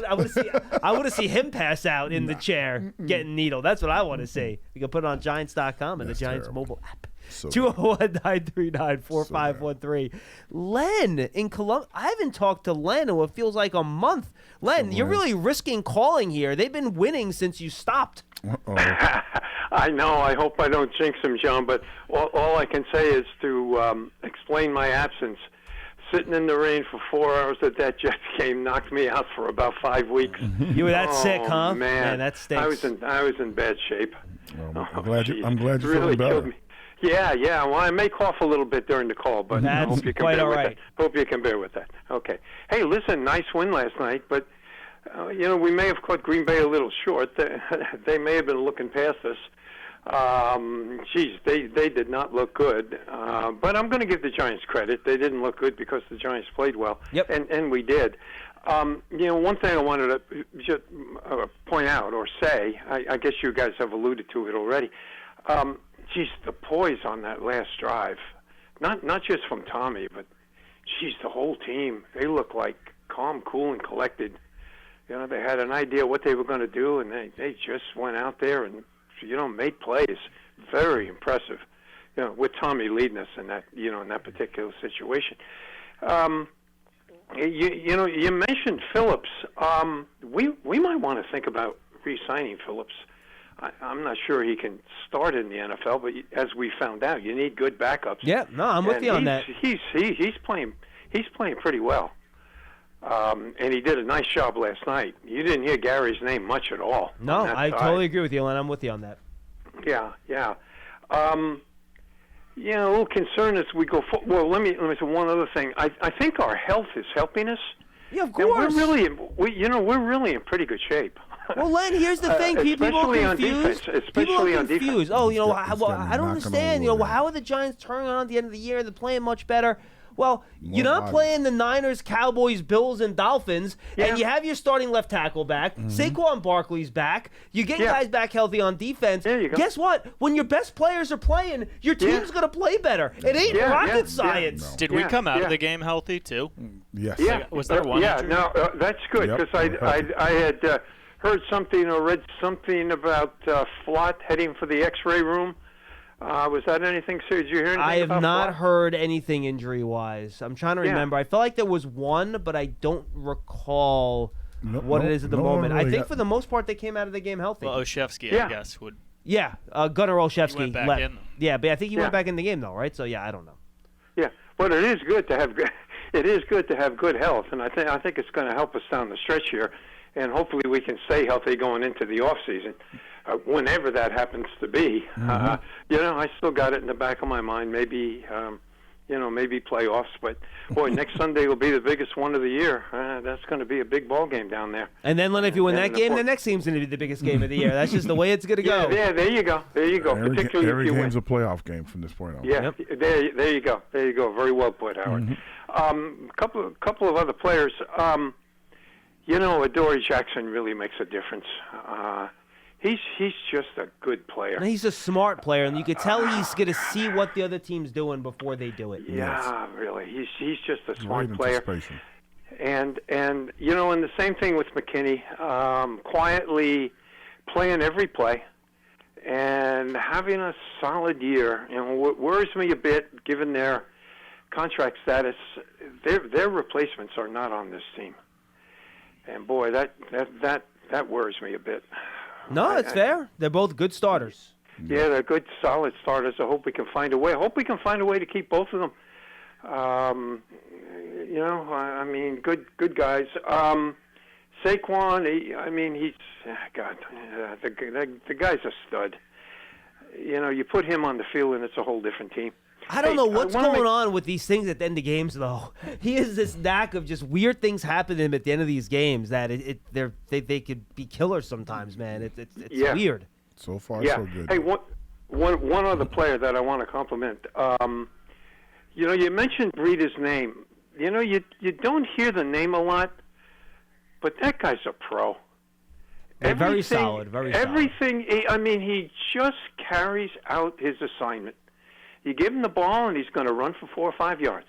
want to see him pass out in the chair getting needled. That's what I want to see. You can put it on Giants.com and the Giants
terrible.
mobile app.
So
201-939-4513. Len in Columbus. I haven't talked to Len in what feels like a month. Len, you're really risking calling here. They've been winning since you stopped.
I know. I hope I don't jinx him, John, but all I can say is to explain my absence. Sitting in the rain for 4 hours at that Jets game knocked me out for about 5 weeks.
You were that sick, huh?
Man,
that stinks.
I was in bad shape.
I'm glad you're
really
feeling better.
killed me. Yeah. Well, I may cough a little bit during the call, but I
That's
hope you can
quite
bear
all
with
right.
that. Hope you can bear with that. Okay. Hey, listen, nice win last night, but we may have caught Green Bay a little short. They may have been looking past us. They did not look good. But I'm going to give the Giants credit. They didn't look good because the Giants played well.
Yep.
And we did. One thing I wanted to just point out or say, I guess you guys have alluded to it already. The poise on that last drive, not just from Tommy, but the whole team. They look like calm, cool, and collected. They had an idea what they were going to do, and they just went out there and made plays. Very impressive. With Tommy leading us in that in that particular situation. You mentioned Phillips. We might want to think about re-signing Phillips. I'm not sure he can start in the NFL, but as we found out, you need good backups.
Yeah, no, I'm with you on that.
He's playing pretty well, and he did a nice job last night. You didn't hear Gary's name much at all.
No, I totally agree with you, Len. I'm with you on that.
Yeah. A little concerned as we go forward. Well, let me say one other thing. I think our health is helping us.
Yeah, of
And
course.
we're really in pretty good shape.
Well, Len, here's the thing. People are
especially on
confused.
defense,
People
especially
are
on defense.
confused. Oh,
He's got
I
me
don't
knocking on
understand.
wood,
How are the Giants turning on at the end of the year? They're playing much better. Well, you're not
bodies.
playing the Niners, Cowboys, Bills, and Dolphins,
Yeah.
and you have your starting left tackle back. Saquon Barkley's back. You get
Yeah.
guys back healthy on defense.
There you go.
Guess what? When your best players are playing, your team's going to play better. It ain't
Yeah,
rocket
yeah,
science.
No.
Did we
Yeah,
come out
yeah.
of the game healthy too?
Yes.
Yeah.
Was there one injury?
No, that's good
Yep,
because
we're healthy.
I had heard something or read something about Flott heading for the X-ray room. Was that anything? Did you hear anything?
I have
about
not
Flott?
heard anything injury-wise. I'm trying to
Yeah.
remember. I felt like there was one, but I don't recall what it is at the
no one
moment. I
really
think
got-
for the most part they came out of the game healthy.
Well, Oshevsky,
Yeah.
I guess, would.
Yeah, Gunnar Olszewski
He went back
left.
in.
Yeah, but I think he
Yeah.
went back in the game though, right? So yeah, I don't know.
Yeah, but it is good to have good health, and I think it's going to help us down the stretch here, and hopefully we can stay healthy going into the off season, whenever that happens to be. I still got it in the back of my mind. Maybe maybe playoffs, but boy, next Sunday will be the biggest one of the year. That's going to be a big ball game down there.
And then, Len, if you win
And
that
the
game,
fourth-
the next game's going to be the biggest game of the year. That's just the way it's going to go.
Yeah, there you go. Particularly
Every
if you win.
game's a playoff game from this point on.
Yeah, there you go. Very well put, Howard. Couple of other players. Adoree Jackson really makes a difference. He's just a good player.
And he's a smart player, and you could tell he's going to see what the other team's doing before they do it.
Yeah, really. He's just a smart
Great
player.
anticipation.
And and the same thing with McKinney. Quietly playing every play and having a solid year. What worries me a bit, given their contract status, their replacements are not on this team. And boy, that worries me a bit.
No, it's fair. They're both good starters.
Yeah, they're good, solid starters. I hope we can find a way. I hope we can find a way to keep both of them. Good guys. Saquon, the guy's a stud. You put him on the field and it's a whole different team.
I don't know what's going on with these things at the end of games, though. He has this knack of just weird things happen to him at the end of these games that they could be killers sometimes, man. It's weird.
So far,
yeah.
so good.
Hey, one other player that I want to compliment. You mentioned Breeda's name. You don't hear the name a lot, but that guy's a pro.
Very solid.
Everything. He just carries out his assignment. You give him the ball, and he's going to run for 4 or 5 yards.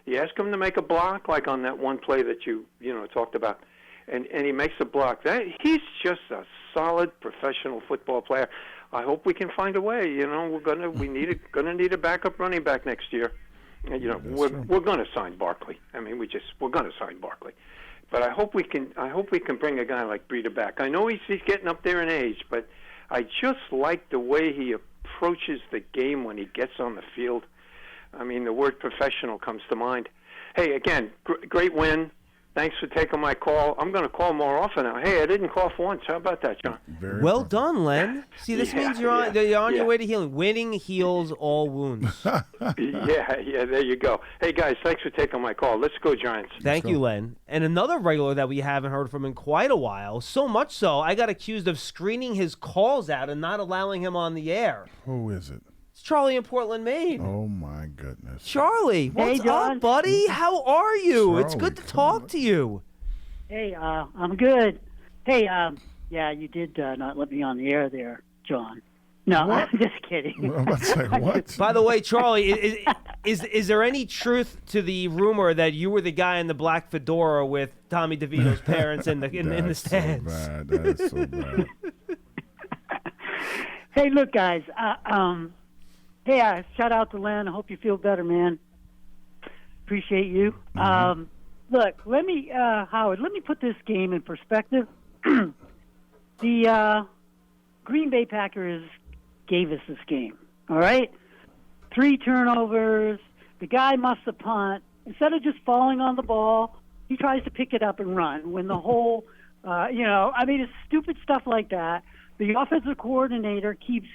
You ask him to make a block, like on that one play that you talked about, and he makes a block. He's just a solid professional football player. I hope we can find a way. We need a backup running back next year. And, we're going to sign Barkley. We're going to sign Barkley. But I hope we can bring a guy like Breida back. I know he's getting up there in age, but I just like the way he approaches the game when he gets on the field. The word professional comes to mind. Hey, again, great win. Thanks for taking my call. I'm going to call more often now. Hey, I didn't cough once. How about that, John?
Very
well done, Len. See, this means you're on your way to healing. Winning heals all wounds.
yeah, there you go. Hey, guys, thanks for taking my call. Let's go, Giants.
Thank you, Len. And another regular that we haven't heard from in quite a while, so much so, I got accused of screening his calls out and not allowing him on the air.
Who is it?
It's Charlie in Portland, Maine.
Oh, my goodness.
Charlie, what's up, buddy? How are you?
Charlie,
it's good to talk to you.
Hey, I'm good. Hey, you did not let me on the air there, John. No,
What?
I'm just kidding.
I'm about to say, what?
By the way, Charlie, is there any truth to the rumor that you were the guy in the black fedora with Tommy DeVito's parents in the stands?
So bad. That is so bad.
Hey, look, guys. Shout out to Len. I hope you feel better, man. Appreciate you.
Mm-hmm.
Look, Howard, let me put this game in perspective. The Green Bay Packers gave us this game, all right? 3 turnovers. The guy muffs a punt. Instead of just falling on the ball, he tries to pick it up and run when the whole, it's stupid stuff like that. The offensive coordinator keeps,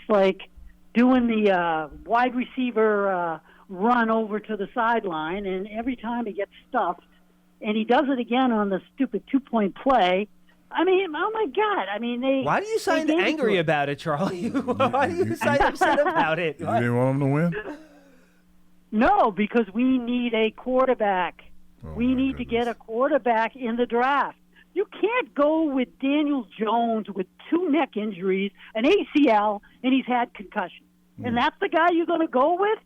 doing the wide receiver run over to the sideline, and every time he gets stuffed, and he does it again on the stupid 2-point play. Oh my God!
Why do you sound angry about it, Charlie? Why do you sound upset about it?
You didn't want him to win?
No, because we need a quarterback. We need to get a quarterback in the draft. You can't go with Daniel Jones with 2 neck injuries, an ACL, and he's had concussion. And that's the guy you're going to go with?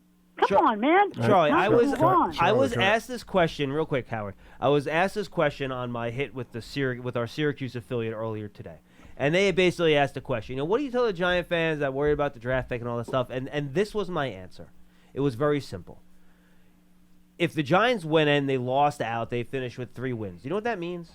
Come on, man.
Charlie, I was
Charlie.
asked this question real quick, Howard. I was asked this question on my hit with our Syracuse affiliate earlier today. And they basically asked the question, what do you tell the Giant fans that worry about the draft pick and all that stuff? And this was my answer. It was very simple. If the Giants went in, they lost out, they finished with 3 wins. You know what that means?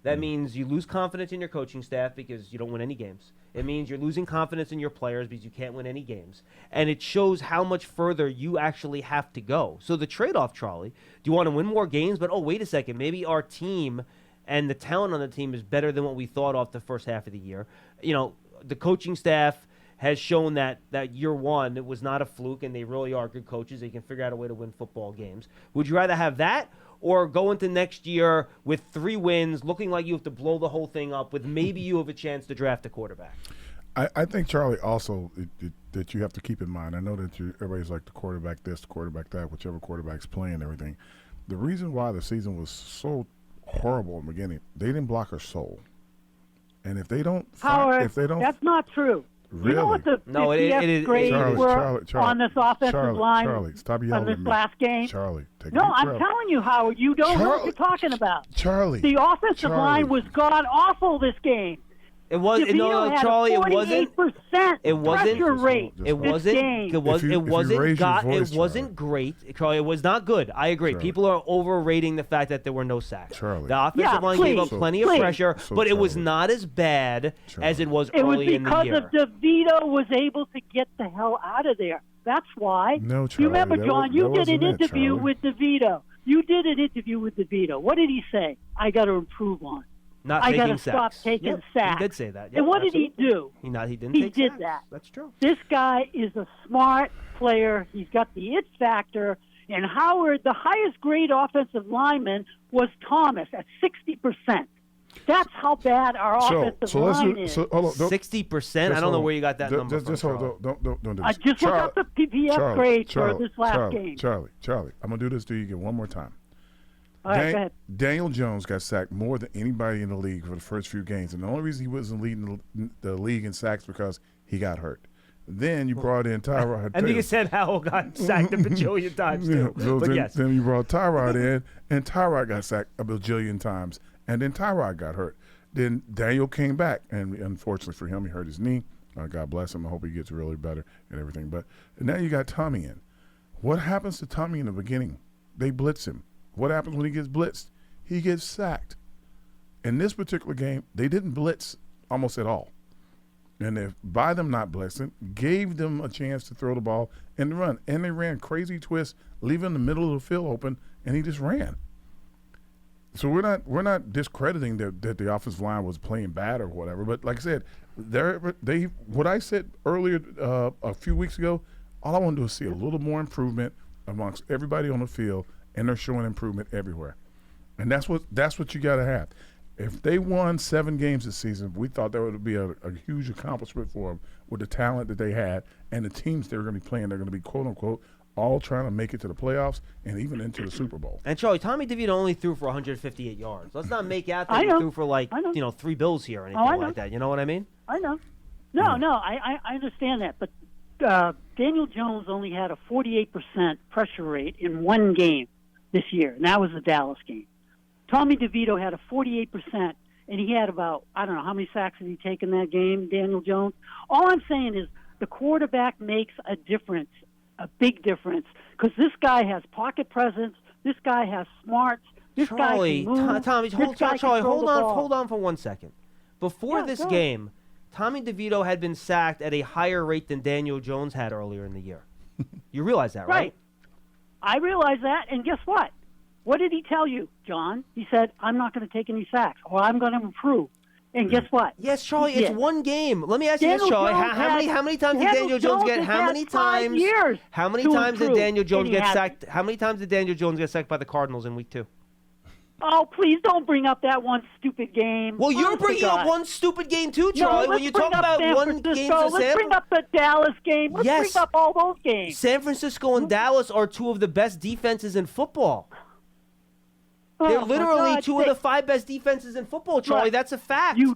That means you lose confidence in your coaching staff because you don't win any games. It means you're losing confidence in your players because you can't win any games. And it shows how much further you actually have to go. So the trade-off, Charlie, do you want to win more games? But, wait a second, maybe our team and the talent on the team is better than what we thought off the first half of the year. The coaching staff has shown that year one, it was not a fluke, and they really are good coaches. They can figure out a way to win football games. Would you rather have that or go into next year with 3 wins, looking like you have to blow the whole thing up with maybe you have a chance to draft a quarterback?
I think, Charlie, also that you have to keep in mind, I know that everybody's like the quarterback this, the quarterback that, whichever quarterback's playing and everything. The reason why the season was so horrible in the beginning, they didn't block our soul. And if they don't –
Howard, that's not true.
Really?
You know what the grades were on this offensive line
stop yelling
on this
at me.
last game?
Charlie, take
No,
a deep
I'm
breath.
telling you, Howard, you don't know what you're talking about.
Charlie.
The offensive line was god-awful this game.
It was
DeVito
no,
had
Charlie.
a
It wasn't.
48%
It wasn't.
pressure rate.
It wasn't.
game.
It was.
If you-
It
if you
wasn't.
raise your
Got.
voice,
It wasn't great, Charlie. It was not good. I agree.
Charlie.
People are overrating the fact that there were no sacks.
Charlie.
The offensive
Yeah,
line gave up
please.
plenty of
Please.
pressure,
So,
but it was
Charlie.
not as bad as it was
It was
early in the
because
year.
of DeVito was able to get the hell out of there. That's why.
No,
You remember,
Charlie,
John,
that
you did
wasn't
an
it,
interview
Charlie.
with DeVito. You did an interview with DeVito. What did he say? I got to improve on.
Not
I
taking
gotta stop
sacks.
taking
Yep,
sacks.
He did say that. Yep,
And what did he
absolutely.
do?
He didn't
He
take
did
sacks.
that.
That's true.
This guy is a smart player. He's got the it factor. And Howard, the highest grade offensive lineman, was Thomas at 60%. That's how bad our offensive
so let's
line
do,
is.
so hold on, don't-
60%. I
just
don't know
hold
where
on.
you got that
Ju-
number
just
from.
hold on. Don't do
I
this.
just look up the PPF grade for this last
Charlie,
game.
Charlie, I'm gonna do this to you again one more time.
All right, go ahead.
Daniel Jones got sacked more than anybody in the league for the first few games, and the only reason he wasn't leading the league in sacks because he got hurt. Then you brought in Tyrod.
And you said Howell got sacked a bajillion times too.
So
But yes.
then you brought Tyrod in, and Tyrod got sacked a bajillion times, and then Tyrod got hurt. Then Daniel came back, and unfortunately for him, he hurt his knee. God bless him. I hope he gets really better and everything. But now you got Tommy in. What happens to Tommy in the beginning? They blitz him. What happens when he gets blitzed? He gets sacked. In this particular game, they didn't blitz almost at all. And if by them not blitzing, gave them a chance to throw the ball and run. And they ran crazy twists, leaving the middle of the field open, and he just ran. So we're not discrediting that the offensive line was playing bad or whatever. But like I said, what I said earlier a few weeks ago, all I want to do is see a little more improvement amongst everybody on the field, and they're showing improvement everywhere. And that's what you got to have. If they won 7 games this season, we thought that would be a huge accomplishment for them with the talent that they had and the teams they were going to be playing. They're going to be, quote unquote, all trying to make it to the playoffs and even into the Super Bowl.
And Charlie, Tommy DeVito only threw for 158 yards. Let's not make out that
I
he
know.
threw for
I know.
3 bills here or anything
I know.
like that. You know what I mean?
I know. No, I understand that. But Daniel Jones only had a 48% pressure rate in one game this year, and that was the Dallas game. Tommy DeVito had a 48%, and he had about, I don't know, how many sacks did he take in that game, Daniel Jones? All I'm saying is the quarterback makes a difference, a big difference, because this guy has pocket presence, this guy has smarts, this
Charlie,
guy can move,
Tommy,
this guy
Charlie,
can throw the ball.
hold on for 1 second. Before
Yeah,
this
go.
game, Tommy DeVito had been sacked at a higher rate than Daniel Jones had earlier in the year. You realize that, right?
Right. I realize that, and guess what? What did he tell you, John? He said, I'm not going to take any sacks, or I'm going to improve. And guess what?
Yes, Charlie,
He
it's
did.
one game. Let me ask you this,
Daniel
Charlie.
Jones
How many times did
Daniel
Daniel Jones get?
has
How
had
many
5
times?
years
How many
to
times did
improve,
Daniel Jones
and he
get
hasn't.
sacked? How many times did Daniel Jones get sacked by the Cardinals in Week 2?
Oh, please don't bring up that one stupid game.
Well, you're
Honest to
bringing up
God.
one stupid game too,
No,
Charlie. when
let's
you
bring
talk
up
about
San
one
Francisco.
game to
Let's bring up the Dallas game. Let's
Yes.
bring up all those games.
San Francisco and Dallas are 2 of the best defenses in football. They're
Oh, for
literally
God's
2 of the
sake.
5 best defenses in football, Charlie.
Look,
That's a fact.
You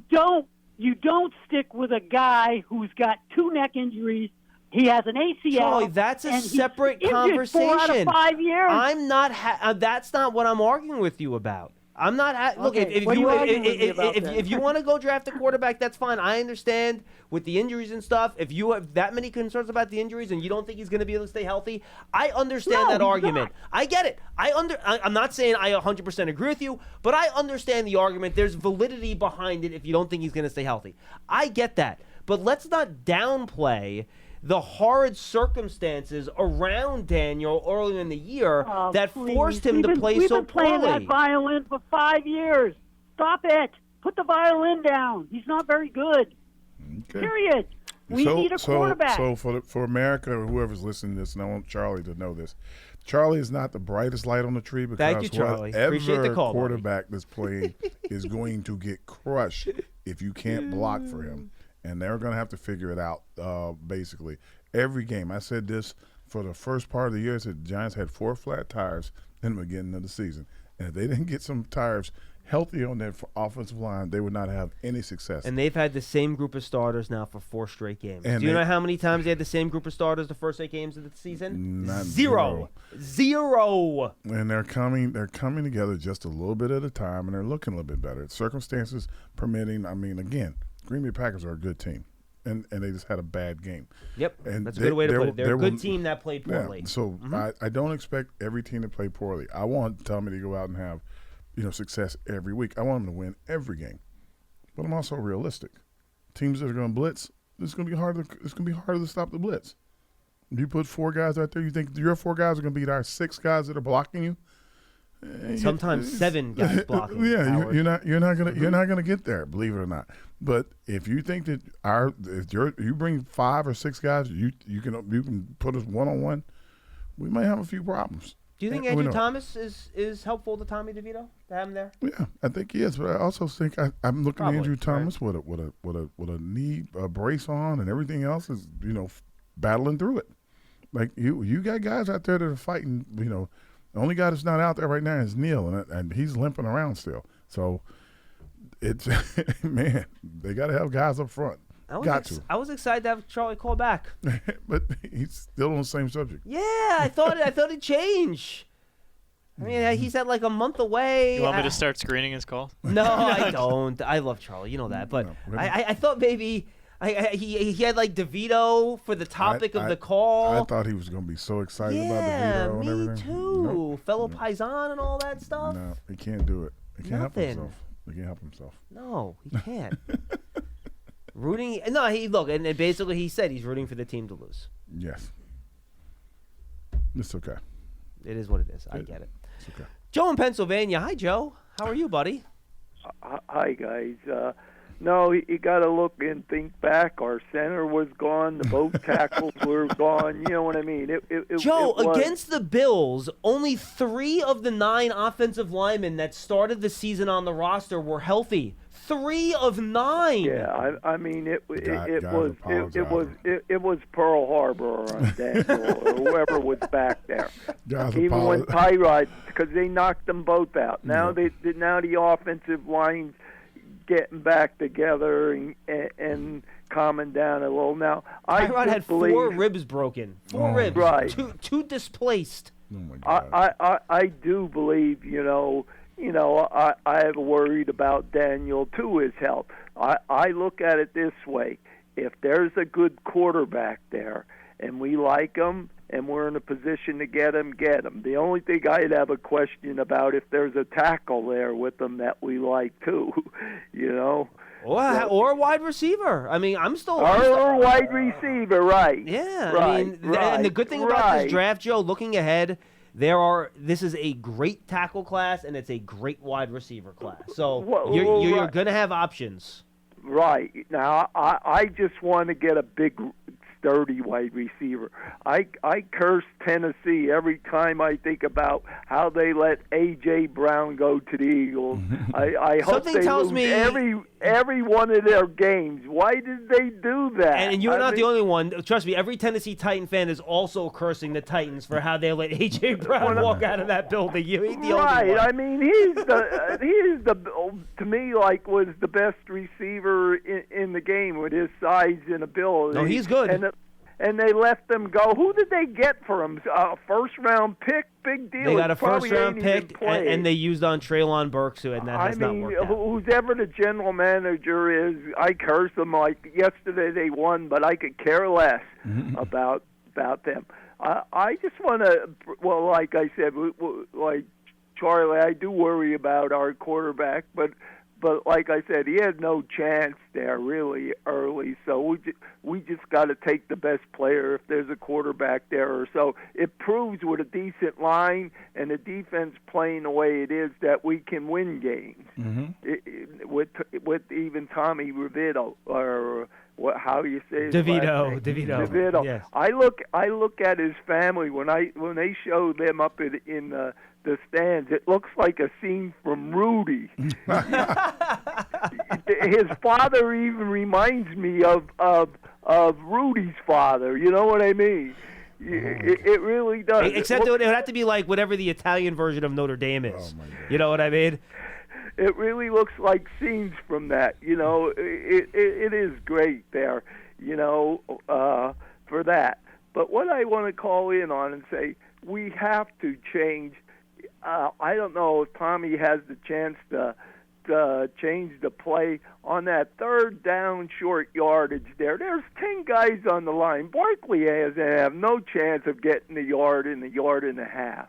don't stick with a guy who's got 2 neck injuries. He has an ACL.
Charlie, that's a
and he's
separate
injured 4 out
conversation.
of 5 years.
I'm not. That's not what I'm arguing with you about. I'm not. Look,
Okay,
if
what are
you
you arguing with me about then?
if you want to go draft a quarterback, that's fine. I understand with the injuries and stuff. If you have that many concerns about the injuries and you don't think he's going to be able to stay healthy, I understand
No,
that
he's
argument.
not.
I get it. I'm not saying I 100% agree with you, but I understand the argument. There's validity behind it if you don't think he's going to stay healthy. I get that, but let's not downplay the horrid circumstances around Daniel earlier in the year
Oh,
that
please.
forced him
We've
to
been-
play
we've
so
been playing
poorly.
that violin for 5 years. Stop it. Put the violin down. He's not very good.
Okay.
Period. We need a quarterback.
So for America or whoever's listening to this, and I want Charlie to know this, Charlie is not the brightest light on the tree because
Thank you, Charlie. Appreciate the
whatever
call, buddy.
quarterback that's playing is going to get crushed if you can't block for him. And they're going to have to figure it out, basically. Every game. I said this for the first part of the year. I said the Giants had 4 flat tires in the beginning of the season. And if they didn't get some tires healthy on their offensive line, they would not have any success.
And they've had the same group of starters now for 4 straight games.
And
Do you
they-
know how many times they had the same group of starters the first 8 games of the season?
Not
Zero.
And they're coming together just a little bit at a time, and they're looking a little bit better. Circumstances permitting. I mean, again, Green Bay Packers are a good team, and they just had a bad game.
Yep,
And
that's a good way to put it. They're a good
will-
team that played poorly.
Yeah, so I don't expect every team to play poorly. I want Tommy to go out and have, success every week. I want him to win every game, but I'm also realistic. Teams that are going to blitz, it's going to be harder. It's going to be harder to stop the blitz. If you put 4 guys out there, you think your 4 guys are going to beat our 6 guys that are blocking you?
Sometimes 7 guys blocking.
Yeah, you're not gonna get there, believe it or not. But if you think that you bring 5 or 6 guys, you can put us 1-on-1, we might have a few problems.
Do you think Andrew Thomas is helpful to Tommy DeVito to have him there?
Yeah, I think he is, but I also think I'm looking
Probably,
at Andrew Thomas
right.
with a knee brace on, and everything else is battling through it. Like you got guys out there that are fighting. The only guy that's not out there right now is Neil, and he's limping around still. So it's man, they got to have guys up front.
I was excited to have Charlie call back.
But he's still on the same subject.
Yeah, I thought it'd change. I mean, he's at like a month away.
You want me to start screening his call?
No, I don't. I love Charlie, you know that. But
No,
I thought maybe he had like DeVito for the topic of the call.
I thought he was going to be so excited about
Yeah,
DeVito and
me
everything.
too.
Nope.
Fellow Paisan and all that stuff.
No, he can't do it. He can't help
Nothing.
himself. He can't help himself.
No, he can't. And basically he said he's rooting for the team to lose.
Yes. It's okay.
It is what it is. I get it.
It's okay.
Joe in Pennsylvania. Hi, Joe. How are you, buddy?
Hi, guys. No, you got to look and think back. Our center was gone. The both tackles were gone. You know what I mean?
Joe,
it was,
against the Bills, only 3 of the 9 offensive linemen that started the season on the roster were healthy. 3 of 9.
Yeah, I mean it
Guys
was Pearl Harbor on Daniel or whoever was back there.
Guys
Even when Tyrod, because they knocked them both out. Now
Yeah.
now the offensive line's getting back together and calming down a little. Now
Tyrod had 4 ribs broken. 4 ribs.
Right.
Two displaced.
Oh my God.
I do believe, I have worried about Daniel too, his health. I look at it this way. If there's a good quarterback there and we like him and we're in a position to get him, get him. The only thing I'd have a question about if there's a tackle there with him that we like too,
Or a wide receiver. I mean, I'm still.
Or a wide receiver, right.
Yeah.
Right,
I mean, and the good thing about this draft, Joe, looking ahead, this is a great tackle class and it's a great wide receiver class. So you're going to have options.
Right. Now, I just want to get a big, sturdy wide receiver. I curse Tennessee every time I think about how they let A.J. Brown go to the Eagles. I hope
Something
they
tells
lose
me
every one of their games. Why did they do that?
And you're not the only one. Trust me, every Tennessee Titan fan is also cursing the Titans for how they let A.J. Brown walk out of that building. You ain't the only one.
I mean, he's the to me was the best receiver in the game with his size and ability.
No, he's good.
And they let them go. Who did they get for him? A first-round pick? Big deal.
They got a
Probably
first-round
ain't even
pick,
played.
and they used on Treylon Burks, and that has not worked out.
Who's ever the general manager is, I curse them. Like yesterday they won, but I could care less about them. I just want to, like I said, like Charlie, I do worry about our quarterback, but like I said, he had no chance there really early. So we just got to take the best player if there's a quarterback there or so. It proves with a decent line and the defense playing the way it is that we can win games. With even Tommy DeVito or how you say his
DeVito.
DeVito.
Yes.
I look at his family when they show them up in the stands. It looks like a scene from Rudy. His father even reminds me of Rudy's father. You know what I mean? It really does.
Except it would have to be like whatever the Italian version of Notre Dame is. You know what I mean?
It really looks like scenes from that. It is great there, for that. But what I want to call in on and say, we have to change. I don't know if Tommy has the chance to changed the play on that third down short yardage there. There's 10 guys on the line. Barkley has have no chance of getting the yard and a half.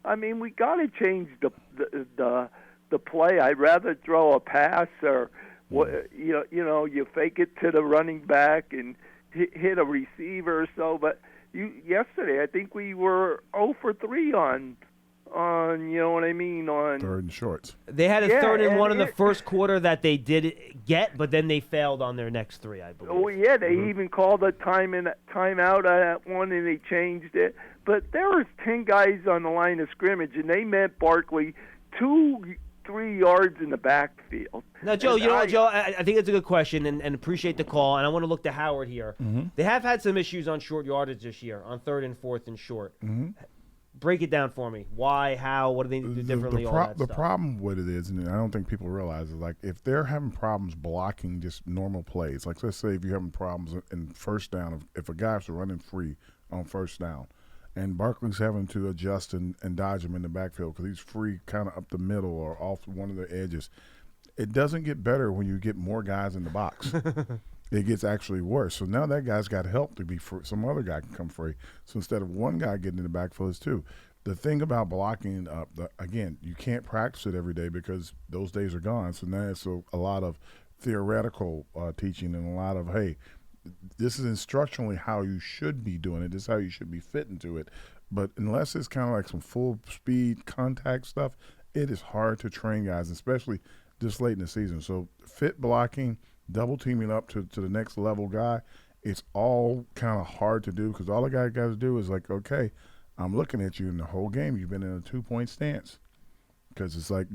I mean, we got to change the play. I'd rather throw a pass or you fake it to the running back and hit a receiver or so. But yesterday, I think we were 0 for 3 on on
third and shorts.
They had a third and one in the first quarter that they did get, but then they failed on their next 3, I believe.
Oh yeah, they even called a timeout on that one, and they changed it. But there was 10 guys on the line of scrimmage, and they met Barkley 2-3 yards in the backfield.
Now, Joe, Joe, I think that's a good question, and appreciate the call. And I want to look to Howard here. Mm-hmm. They have had some issues on short yardage this year, on third and fourth and short. Mm-hmm. Break it down for me. Why? How? What do they do differently?
The problem with it is, and I don't think people realize it, like if they're having problems blocking just normal plays, like let's say if you're having problems in first down, if a guy's running free on first down, and Barkley's having to adjust and dodge him in the backfield because he's free kind of up the middle or off one of the edges, it doesn't get better when you get more guys in the box. It gets actually worse. So now that guy's got help to be free. Some other guy can come free. So instead of one guy getting in the backfield, it's 2. The thing about blocking, again, you can't practice it every day because those days are gone. So now it's a lot of theoretical teaching and a lot of, hey, this is instructionally how you should be doing it. This is how you should be fitting to it. But unless it's kind of like some full speed contact stuff, it is hard to train guys, especially this late in the season. So fit blocking, double teaming up to the next level guy, it's all kind of hard to do because all the guy got to do is like, okay, I'm looking at you in the whole game. You've been in a 2-point stance because it's like,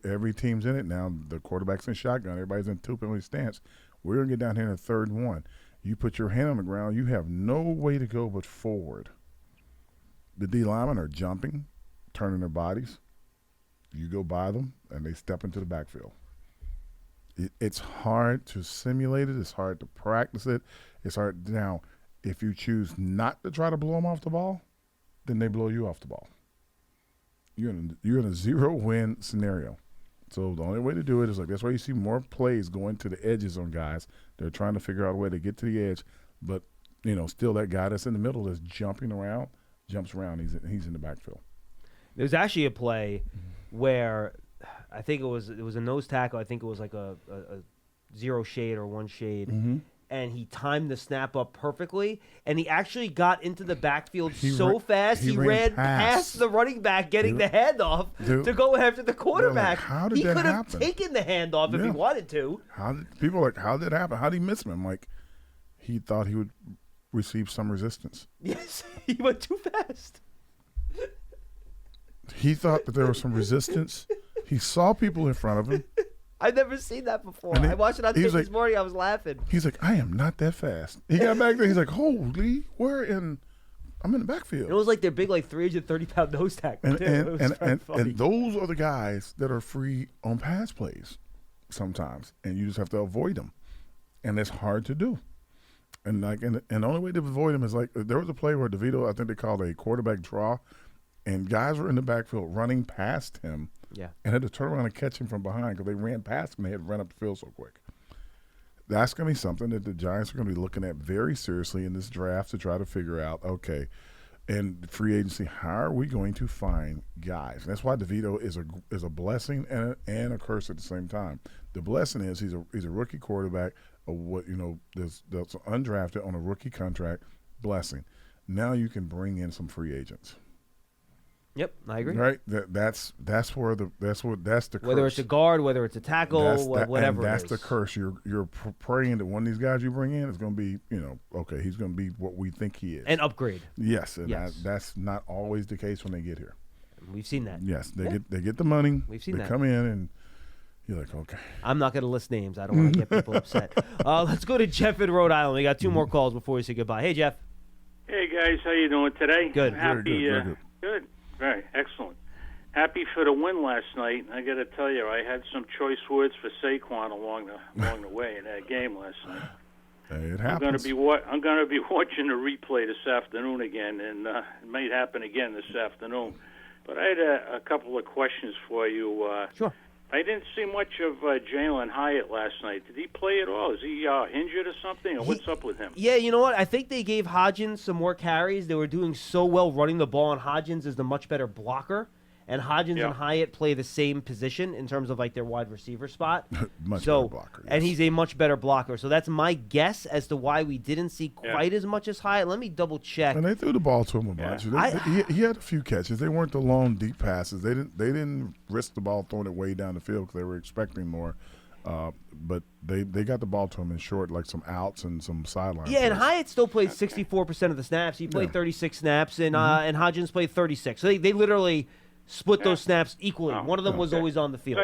every team's in it now. The quarterback's in shotgun. Everybody's in 2-point stance. We're going to get down here in the 3rd and 1. You put your hand on the ground. You have no way to go but forward. The D linemen are jumping, turning their bodies. You go by them, and they step into the backfield. It's hard to simulate it. It's hard to practice it. It's hard. Now, if you choose not to try to blow them off the ball, then they blow you off the ball. You're in a 0-win scenario. So the only way to do it is like that's why you see more plays going to the edges on guys. They're trying to figure out a way to get to the edge, but still that guy that's in the middle that's jumping around, jumps around. He's in the backfield.
There's actually a play where I think it was a nose tackle. I think it was like a 0 shade or 1 shade. Mm-hmm. And he timed the snap up perfectly, and he actually got into the backfield fast. He ran past the running back, getting the handoff to go after the quarterback.
Like, how did that happen?
He could have taken the handoff if he wanted to.
How did it happen? How did he miss him? I'm like, he thought he would receive some resistance.
Yes, he went too fast.
He thought that there was some resistance. He saw people in front of him.
I've never seen that before. I watched it on tape this morning. I was laughing.
He's like, I am not that fast. He got back there. He's like, holy, I'm in the backfield.
It was like their big, 330-pound nose tackle.
And those are the guys that are free on pass plays sometimes, and you just have to avoid them, and it's hard to do. And the only way to avoid them is like there was a play where DeVito, I think they called a quarterback draw, and guys were in the backfield running past him.
Yeah.
And had to turn around and catch him from behind because they ran past him. They had to run up the field so quick. That's going to be something that the Giants are going to be looking at very seriously in this draft to try to figure out, okay, and free agency, how are we going to find guys? And that's why DeVito is a blessing and a curse at the same time. The blessing is he's a rookie quarterback, that's undrafted on a rookie contract. Blessing. Now you can bring in some free agents.
Yep, I agree.
Right, that's the curse.
Whether it's a guard, whether it's a tackle, whatever.
That's the curse. You're praying that one of these guys you bring in is going to be, okay, he's going to be what we think he is.
An upgrade.
Yes, and that's not always the case when they get here.
We've seen that.
Yes, they get the money.
We've seen that.
They come in and you're like, okay.
I'm not going to list names. I don't want to get people upset. Let's go to Jeff in Rhode Island. We got 2 more calls before we say goodbye. Hey, Jeff.
Hey guys, how you doing today?
Good.
Happy.
Very good.
Good. Very excellent. Happy for the win last night. I got to tell you, I had some choice words for Saquon along the way in that game last night.
It happens.
I'm going to be watching the replay this afternoon again, and it might happen again this afternoon. But I had a couple of questions for you.
Sure.
I didn't see much of Jalen Hyatt last night. Did he play at all? Is he injured or something? Or what's up with him?
Yeah, you know what? I think they gave Hodgins some more carries. They were doing so well running the ball, and Hodgins is the much better blocker. And Hodgins and Hyatt play the same position in terms of like their wide receiver spot.
Much better blocker. Yes.
And he's a much better blocker. So that's my guess as to why we didn't see quite as much as Hyatt. Let me double check.
And they threw the ball to him a bunch. He had a few catches. They weren't the long, deep passes. They didn't risk the ball throwing it way down the field because they were expecting more. But they got the ball to him in short, like some outs and some sidelines.
Yeah, and Hyatt still played 64% of the snaps. He played 36 snaps, and Hodgins played 36. So they literally split those snaps equally. One of them was always on the field.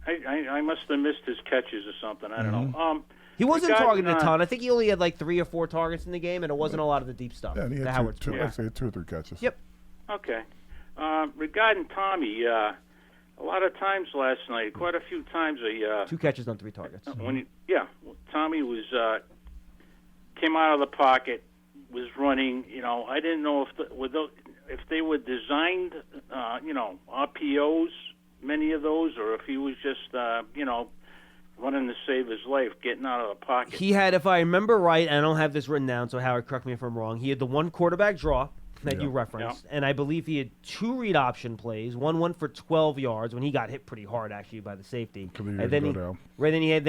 I must have missed his catches or something. I don't know.
He wasn't targeted a ton. I think he only had like 3 or 4 targets in the game, and it wasn't a lot of the deep stuff.
Yeah, and he had two or three catches.
Yep.
Okay. Regarding Tommy, a lot of times last night, quite a few times,
2 catches on 3 targets.
Tommy was came out of the pocket, was running. I didn't know if they were designed, RPOs, many of those, or if he was just, running to save his life, getting out of the pocket.
He had, if I remember right, and I don't have this written down, so Howard, correct me if I'm wrong, he had the 1 quarterback draw that you referenced, and I believe he had 2 read option plays, one for 12 yards when he got hit pretty hard actually by the safety, and then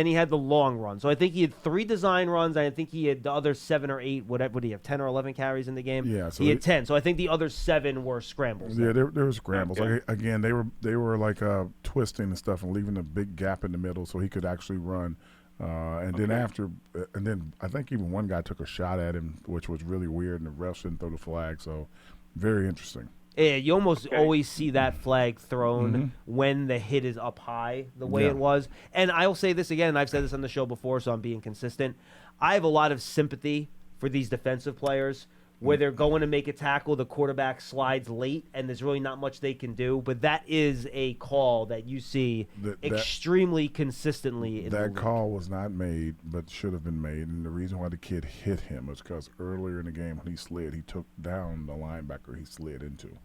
he had the long run. So I think he had 3 design runs, and I think he had the other 7 or 8. What did he have? 10 or 11 carries in the game?
Yeah, so
he had 10. So I think the other 7 were scrambles.
Yeah, there were scrambles. Okay. Again, they were like twisting and stuff and leaving a big gap in the middle so he could actually run. Then I think even one guy took a shot at him, which was really weird, and the refs didn't throw the flag. So, very interesting.
Yeah, you almost always see that flag thrown when the hit is up high, the way it was. And I will say this again, and I've said this on the show before, so I'm being consistent. I have a lot of sympathy for these defensive players where they're going to make a tackle, the quarterback slides late, and there's really not much they can do. But that is a call that you see extremely consistently in the league.
That call was not made, but should have been made. And the reason why the kid hit him was because earlier in the game when he slid, he took down the linebacker he slid into.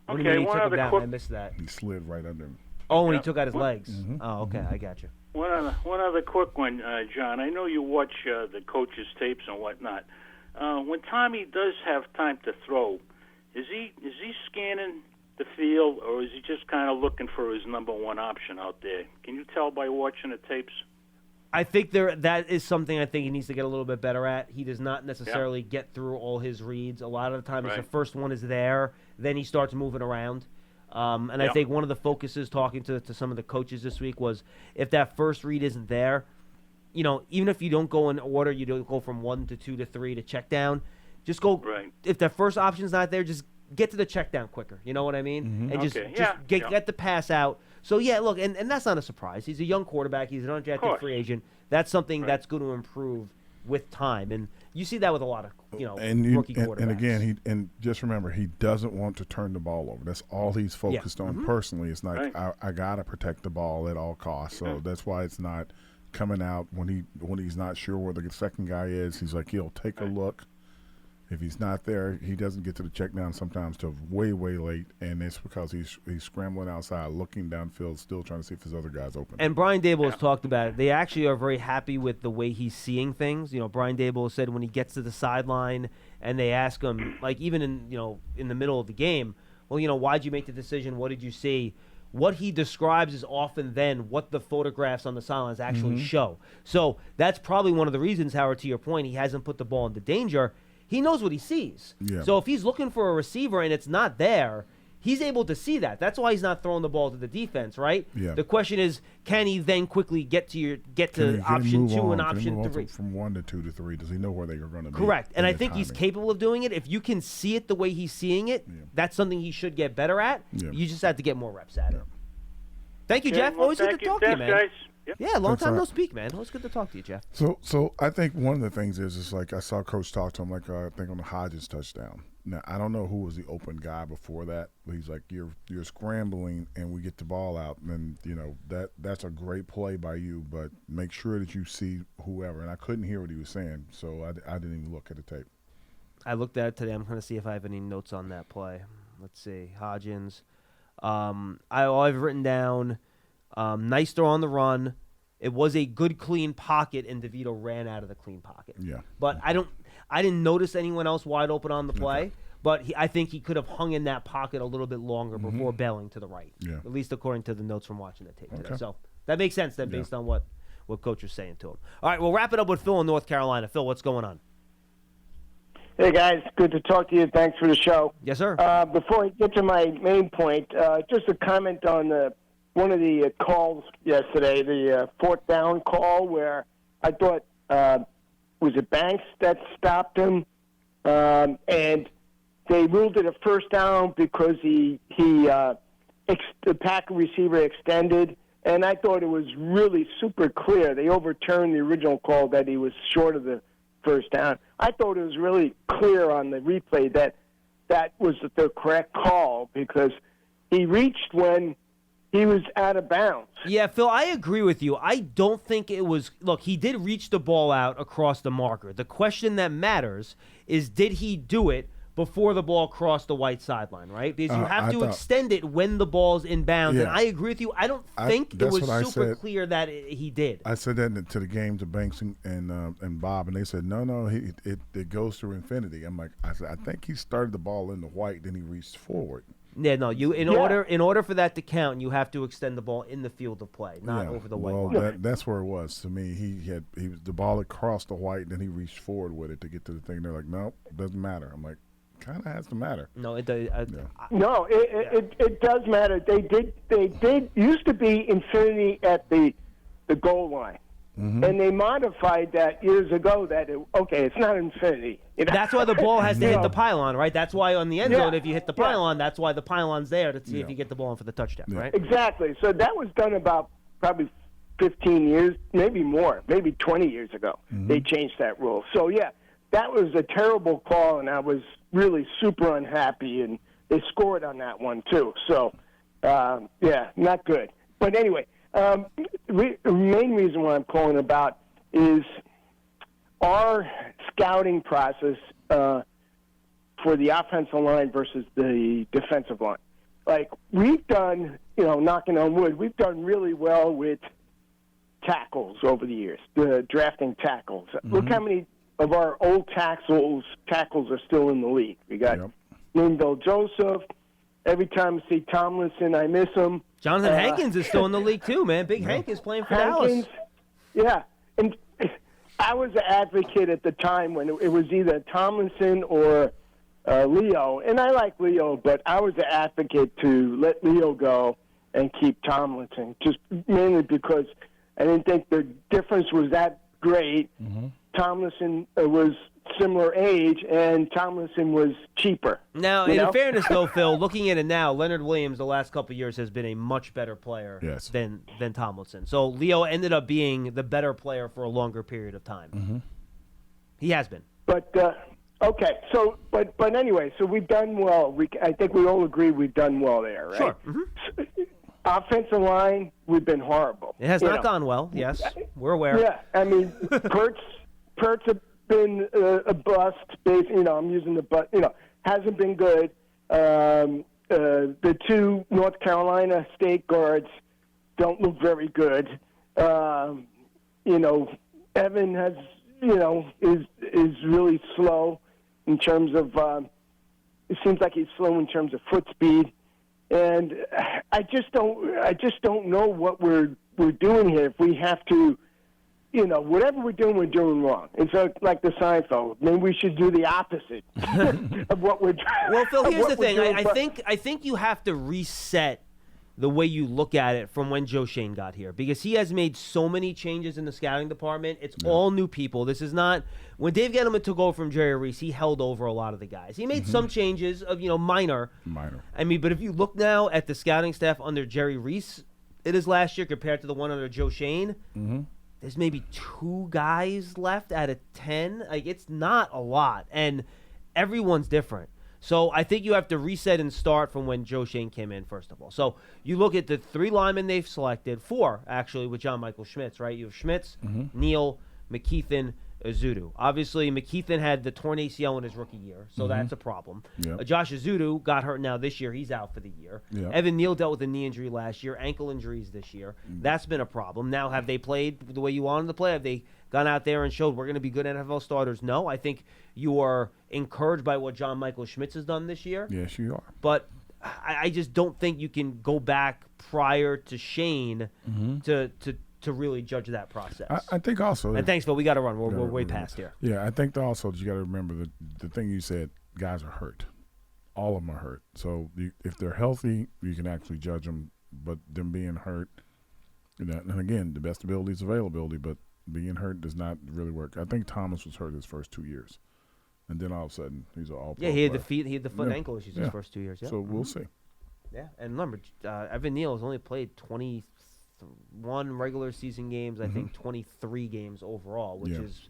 What do you mean he took him down? I missed that.
He slid right under him.
Oh, when he took out his legs. Oh, okay, I got you.
One other quick one, John. I know you watch the coaches' tapes and whatnot. When Tommy does have time to throw, is he scanning the field, or is he just kind of looking for his number one option out there? Can you tell by watching the tapes?
I think that is something I think he needs to get a little bit better at. He does not necessarily get through all his reads. A lot of the times the first one is there, then he starts moving around. I think one of the focuses talking to some of the coaches this week was if that first read isn't there, even if you don't go in order, you don't go from 1 to 2 to 3 to check down, just go. Right. If that first option's not there, just get to the check down quicker. You know what I mean? And just get the pass out. So, look, and that's not a surprise. He's a young quarterback. He's an undrafted free agent. That's something that's going to improve with time. And you see that with a lot of, rookie quarterbacks.
And again, and just remember, he doesn't want to turn the ball over. That's all he's focused on personally. It's like, I got to protect the ball at all costs. So that's why it's not coming out when he's not sure where the second guy is. He's like, he'll take a look. If he's not there, he doesn't get to the check down sometimes till way late, and it's because he's scrambling outside, looking downfield, still trying to see if his other guy's open.
And Brian Dable has talked about it. They actually are very happy with the way he's seeing things. Brian Dable said when he gets to the sideline and they ask him, like even in the middle of the game, well, why'd you make the decision? What did you see? What he describes is often then what the photographs on the sidelines actually show. So that's probably one of the reasons, Howard, to your point, he hasn't put the ball into danger. He knows what he sees. Yeah. So if he's looking for a receiver and it's not there, he's able to see that. That's why he's not throwing the ball to the defense, right? Yeah. The question is, can he then quickly get to option 2 and option 3?
From 1 to 2 to 3, does he know where they're going to be?
Correct. And I think he's capable of doing it. If you can see it the way he's seeing it, that's something he should get better at. Yeah. You just have to get more reps at it. Thank you, Jeff. Always good to talk to you, man. Guys. Yep. Yeah, long time no speak, man. Always good to talk to you, Jeff.
So I think one of the things is like I saw Coach talk to him, like I think on the Hodgins touchdown. Now I don't know who was the open guy before that, but he's like you're scrambling and we get the ball out, and that's a great play by you, but make sure that you see whoever. And I couldn't hear what he was saying, so I didn't even look at the tape.
I looked at it today. I'm going to see if I have any notes on that play. Let's see, Hodgins. I've written down nice throw on the run. It was a good clean pocket, and DeVito ran out of the clean pocket.
Yeah.
But I didn't notice anyone else wide open on the play. Okay. But I think he could have hung in that pocket a little bit longer before bailing to the right. Yeah. At least according to the notes from watching the tape today. So that makes sense then based on what Coach was saying to him. All right, we'll wrap it up with Phil in North Carolina. Phil, what's going on?
Hey, guys. Good to talk to you. Thanks for the show.
Yes, sir.
Before I get to my main point, just a comment on one of the calls yesterday, the fourth down call where I thought, was it Banks that stopped him? And they ruled it a first down because the Packer receiver extended, and I thought it was really super clear. They overturned the original call that he was short of the first down. I thought it was really clear on the replay that was the correct call because he reached when he was out of bounds.
Yeah, Phil, I agree with you. I don't think it was – look, he did reach the ball out across the marker. The question that matters is did he do it before the ball crossed the white sideline, right? Because you have to extend it when the ball's in bounds. Yeah. And I agree with you. I don't think it was super clear that he did.
I said that to the game to Banks and Bob, and they said, no, it goes through infinity. I said, I think he started the ball in the white, then he reached forward.
Yeah, no. In order for that to count, you have to extend the ball in the field of play, not over the white line.
Well, that's where it was to me. The ball had crossed the white, then he reached forward with it to get to the thing. They're like, no, it doesn't matter. I'm like, kind of has to matter.
No, it does.
No, it does matter. They did used to be infinity at the goal line, and they modified that years ago. It's not infinity.
That's why the ball has to hit the pylon, right? That's why on the end zone, if you hit the pylon, that's why the pylon's there to see if you get the ball in for the touchdown, right?
Exactly. So that was done about probably 15 years, maybe more, maybe 20 years ago. They changed that rule. So that was a terrible call, and I was really super unhappy, and they scored on that one too. So, not good. But anyway, the main reason why I'm calling about is our scouting process for the offensive line versus the defensive line. Like, we've done, knocking on wood, we've done really well with tackles over the years, drafting tackles. Look how many of our old tackles are still in the league. We got Linville Joseph. Every time I see Tomlinson, I miss him.
Jonathan Hankins is still in the league too, man. Big Hank is playing for Dallas.
Yeah, and I was an advocate at the time when it was either Tomlinson or Leo, and I like Leo, but I was an advocate to let Leo go and keep Tomlinson, just mainly because I didn't think the difference was that great. Tomlinson was similar age, and Tomlinson was cheaper.
Now, in fairness, though, Phil, looking at it now, Leonard Williams the last couple of years has been a much better player than Tomlinson. So Leo ended up being the better player for a longer period of time. He has been.
But okay, so but anyway, so we've done well. I think we all agree we've done well there, right?
Sure.
Offensive line, we've been horrible.
It has not gone well. Yes, we're aware.
Yeah, I mean, Kurtz have been a bust. I'm using the but. Hasn't been good. The two North Carolina State guards don't look very good. Evan has, is really slow in terms of. It seems like he's slow in terms of foot speed. And I just don't know what we're doing here. If we have to, whatever we're doing wrong. It's like the Seinfeld. Maybe we should do the opposite of what we're doing.
Well, Phil, here's the thing. I think you have to reset the way you look at it from when Joe Shane got here, because he has made so many changes in the scouting department. It's all new people. This is not when Dave Gettleman took over from Jerry Reese. He held over a lot of the guys. He made some changes of minor. I mean, but if you look now at the scouting staff under Jerry Reese, it is last year compared to the one under Joe Shane. There's maybe 2 guys left out of 10. Like, it's not a lot, and everyone's different. So I think you have to reset and start from when Joe Shane came in, first of all. So you look at the 3 linemen they've selected, 4 actually with John Michael Schmitz, right? You have Schmitz, Neal, McKeithen, Azudu. Obviously, McKeithen had the torn ACL in his rookie year, so that's a problem.
Yep.
Josh Azudu got hurt now this year. He's out for the year.
Yep.
Evan Neal dealt with a knee injury last year, ankle injuries this year. That's been a problem. Now, have they played the way you wanted to play? Have they gone out there and showed we're going to be good NFL starters? No. I think you are encouraged by what John Michael Schmitz has done this year.
Yes, you are.
But I just don't think you can go back prior to Shane to really judge that process.
I think also.
And thanks, Phil. We got to run. We're way past here.
Yeah, I think also that you got to remember the thing you said. Guys are hurt. All of them are hurt. So if they're healthy, you can actually judge them. But them being hurt, and again, the best ability is availability. But being hurt does not really work. I think Thomas was hurt his first 2 years, and then all of a sudden he's an all-pro.
Yeah, he had
player.
the foot and ankle issues his first 2 years. Yeah.
So we'll see.
Yeah, and remember, Evan Neal has only played 21 regular season games, I think 23 games overall, which is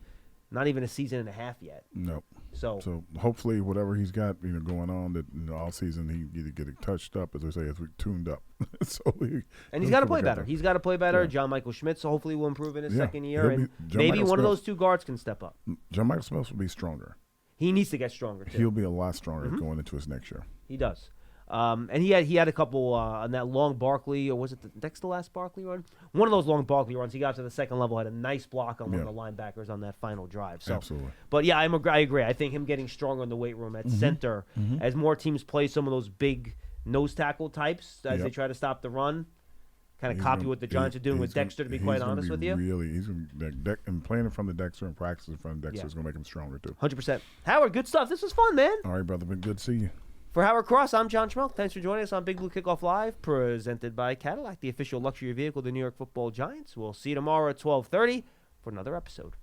not even a season and a half yet.
No.
So
hopefully whatever he's got going on that all season he either get it touched up, as they say, as we tuned up.
And he's got to play better. He's got to play better. Yeah. John Michael Schmitz hopefully will improve in his second year, and maybe one of those two guards can step up.
John Michael Schmitz will be stronger.
He needs to get stronger too.
He'll be a lot stronger going into his next year.
He does. And he had a couple on that long Barkley, or was it the next to last Barkley run? One of those long Barkley runs. He got to the second level, had a nice block on one of the linebackers on that final drive. So,
absolutely.
But yeah, I agree. I think him getting stronger in the weight room at center, as more teams play some of those big nose tackle types as they try to stop the run, kind of copy what the Giants are doing with Dexter. To be quite honest with you,
he's and playing in front of Dexter and practicing in front of Dexter is going to make him stronger too.
100%. Howard, good stuff. This was fun, man.
All right, brother. Been good to see you.
For Howard Cross, I'm John Schmelk. Thanks for joining us on Big Blue Kickoff Live, presented by Cadillac, the official luxury vehicle of the New York Football Giants. We'll see you tomorrow at 12:30 for another episode.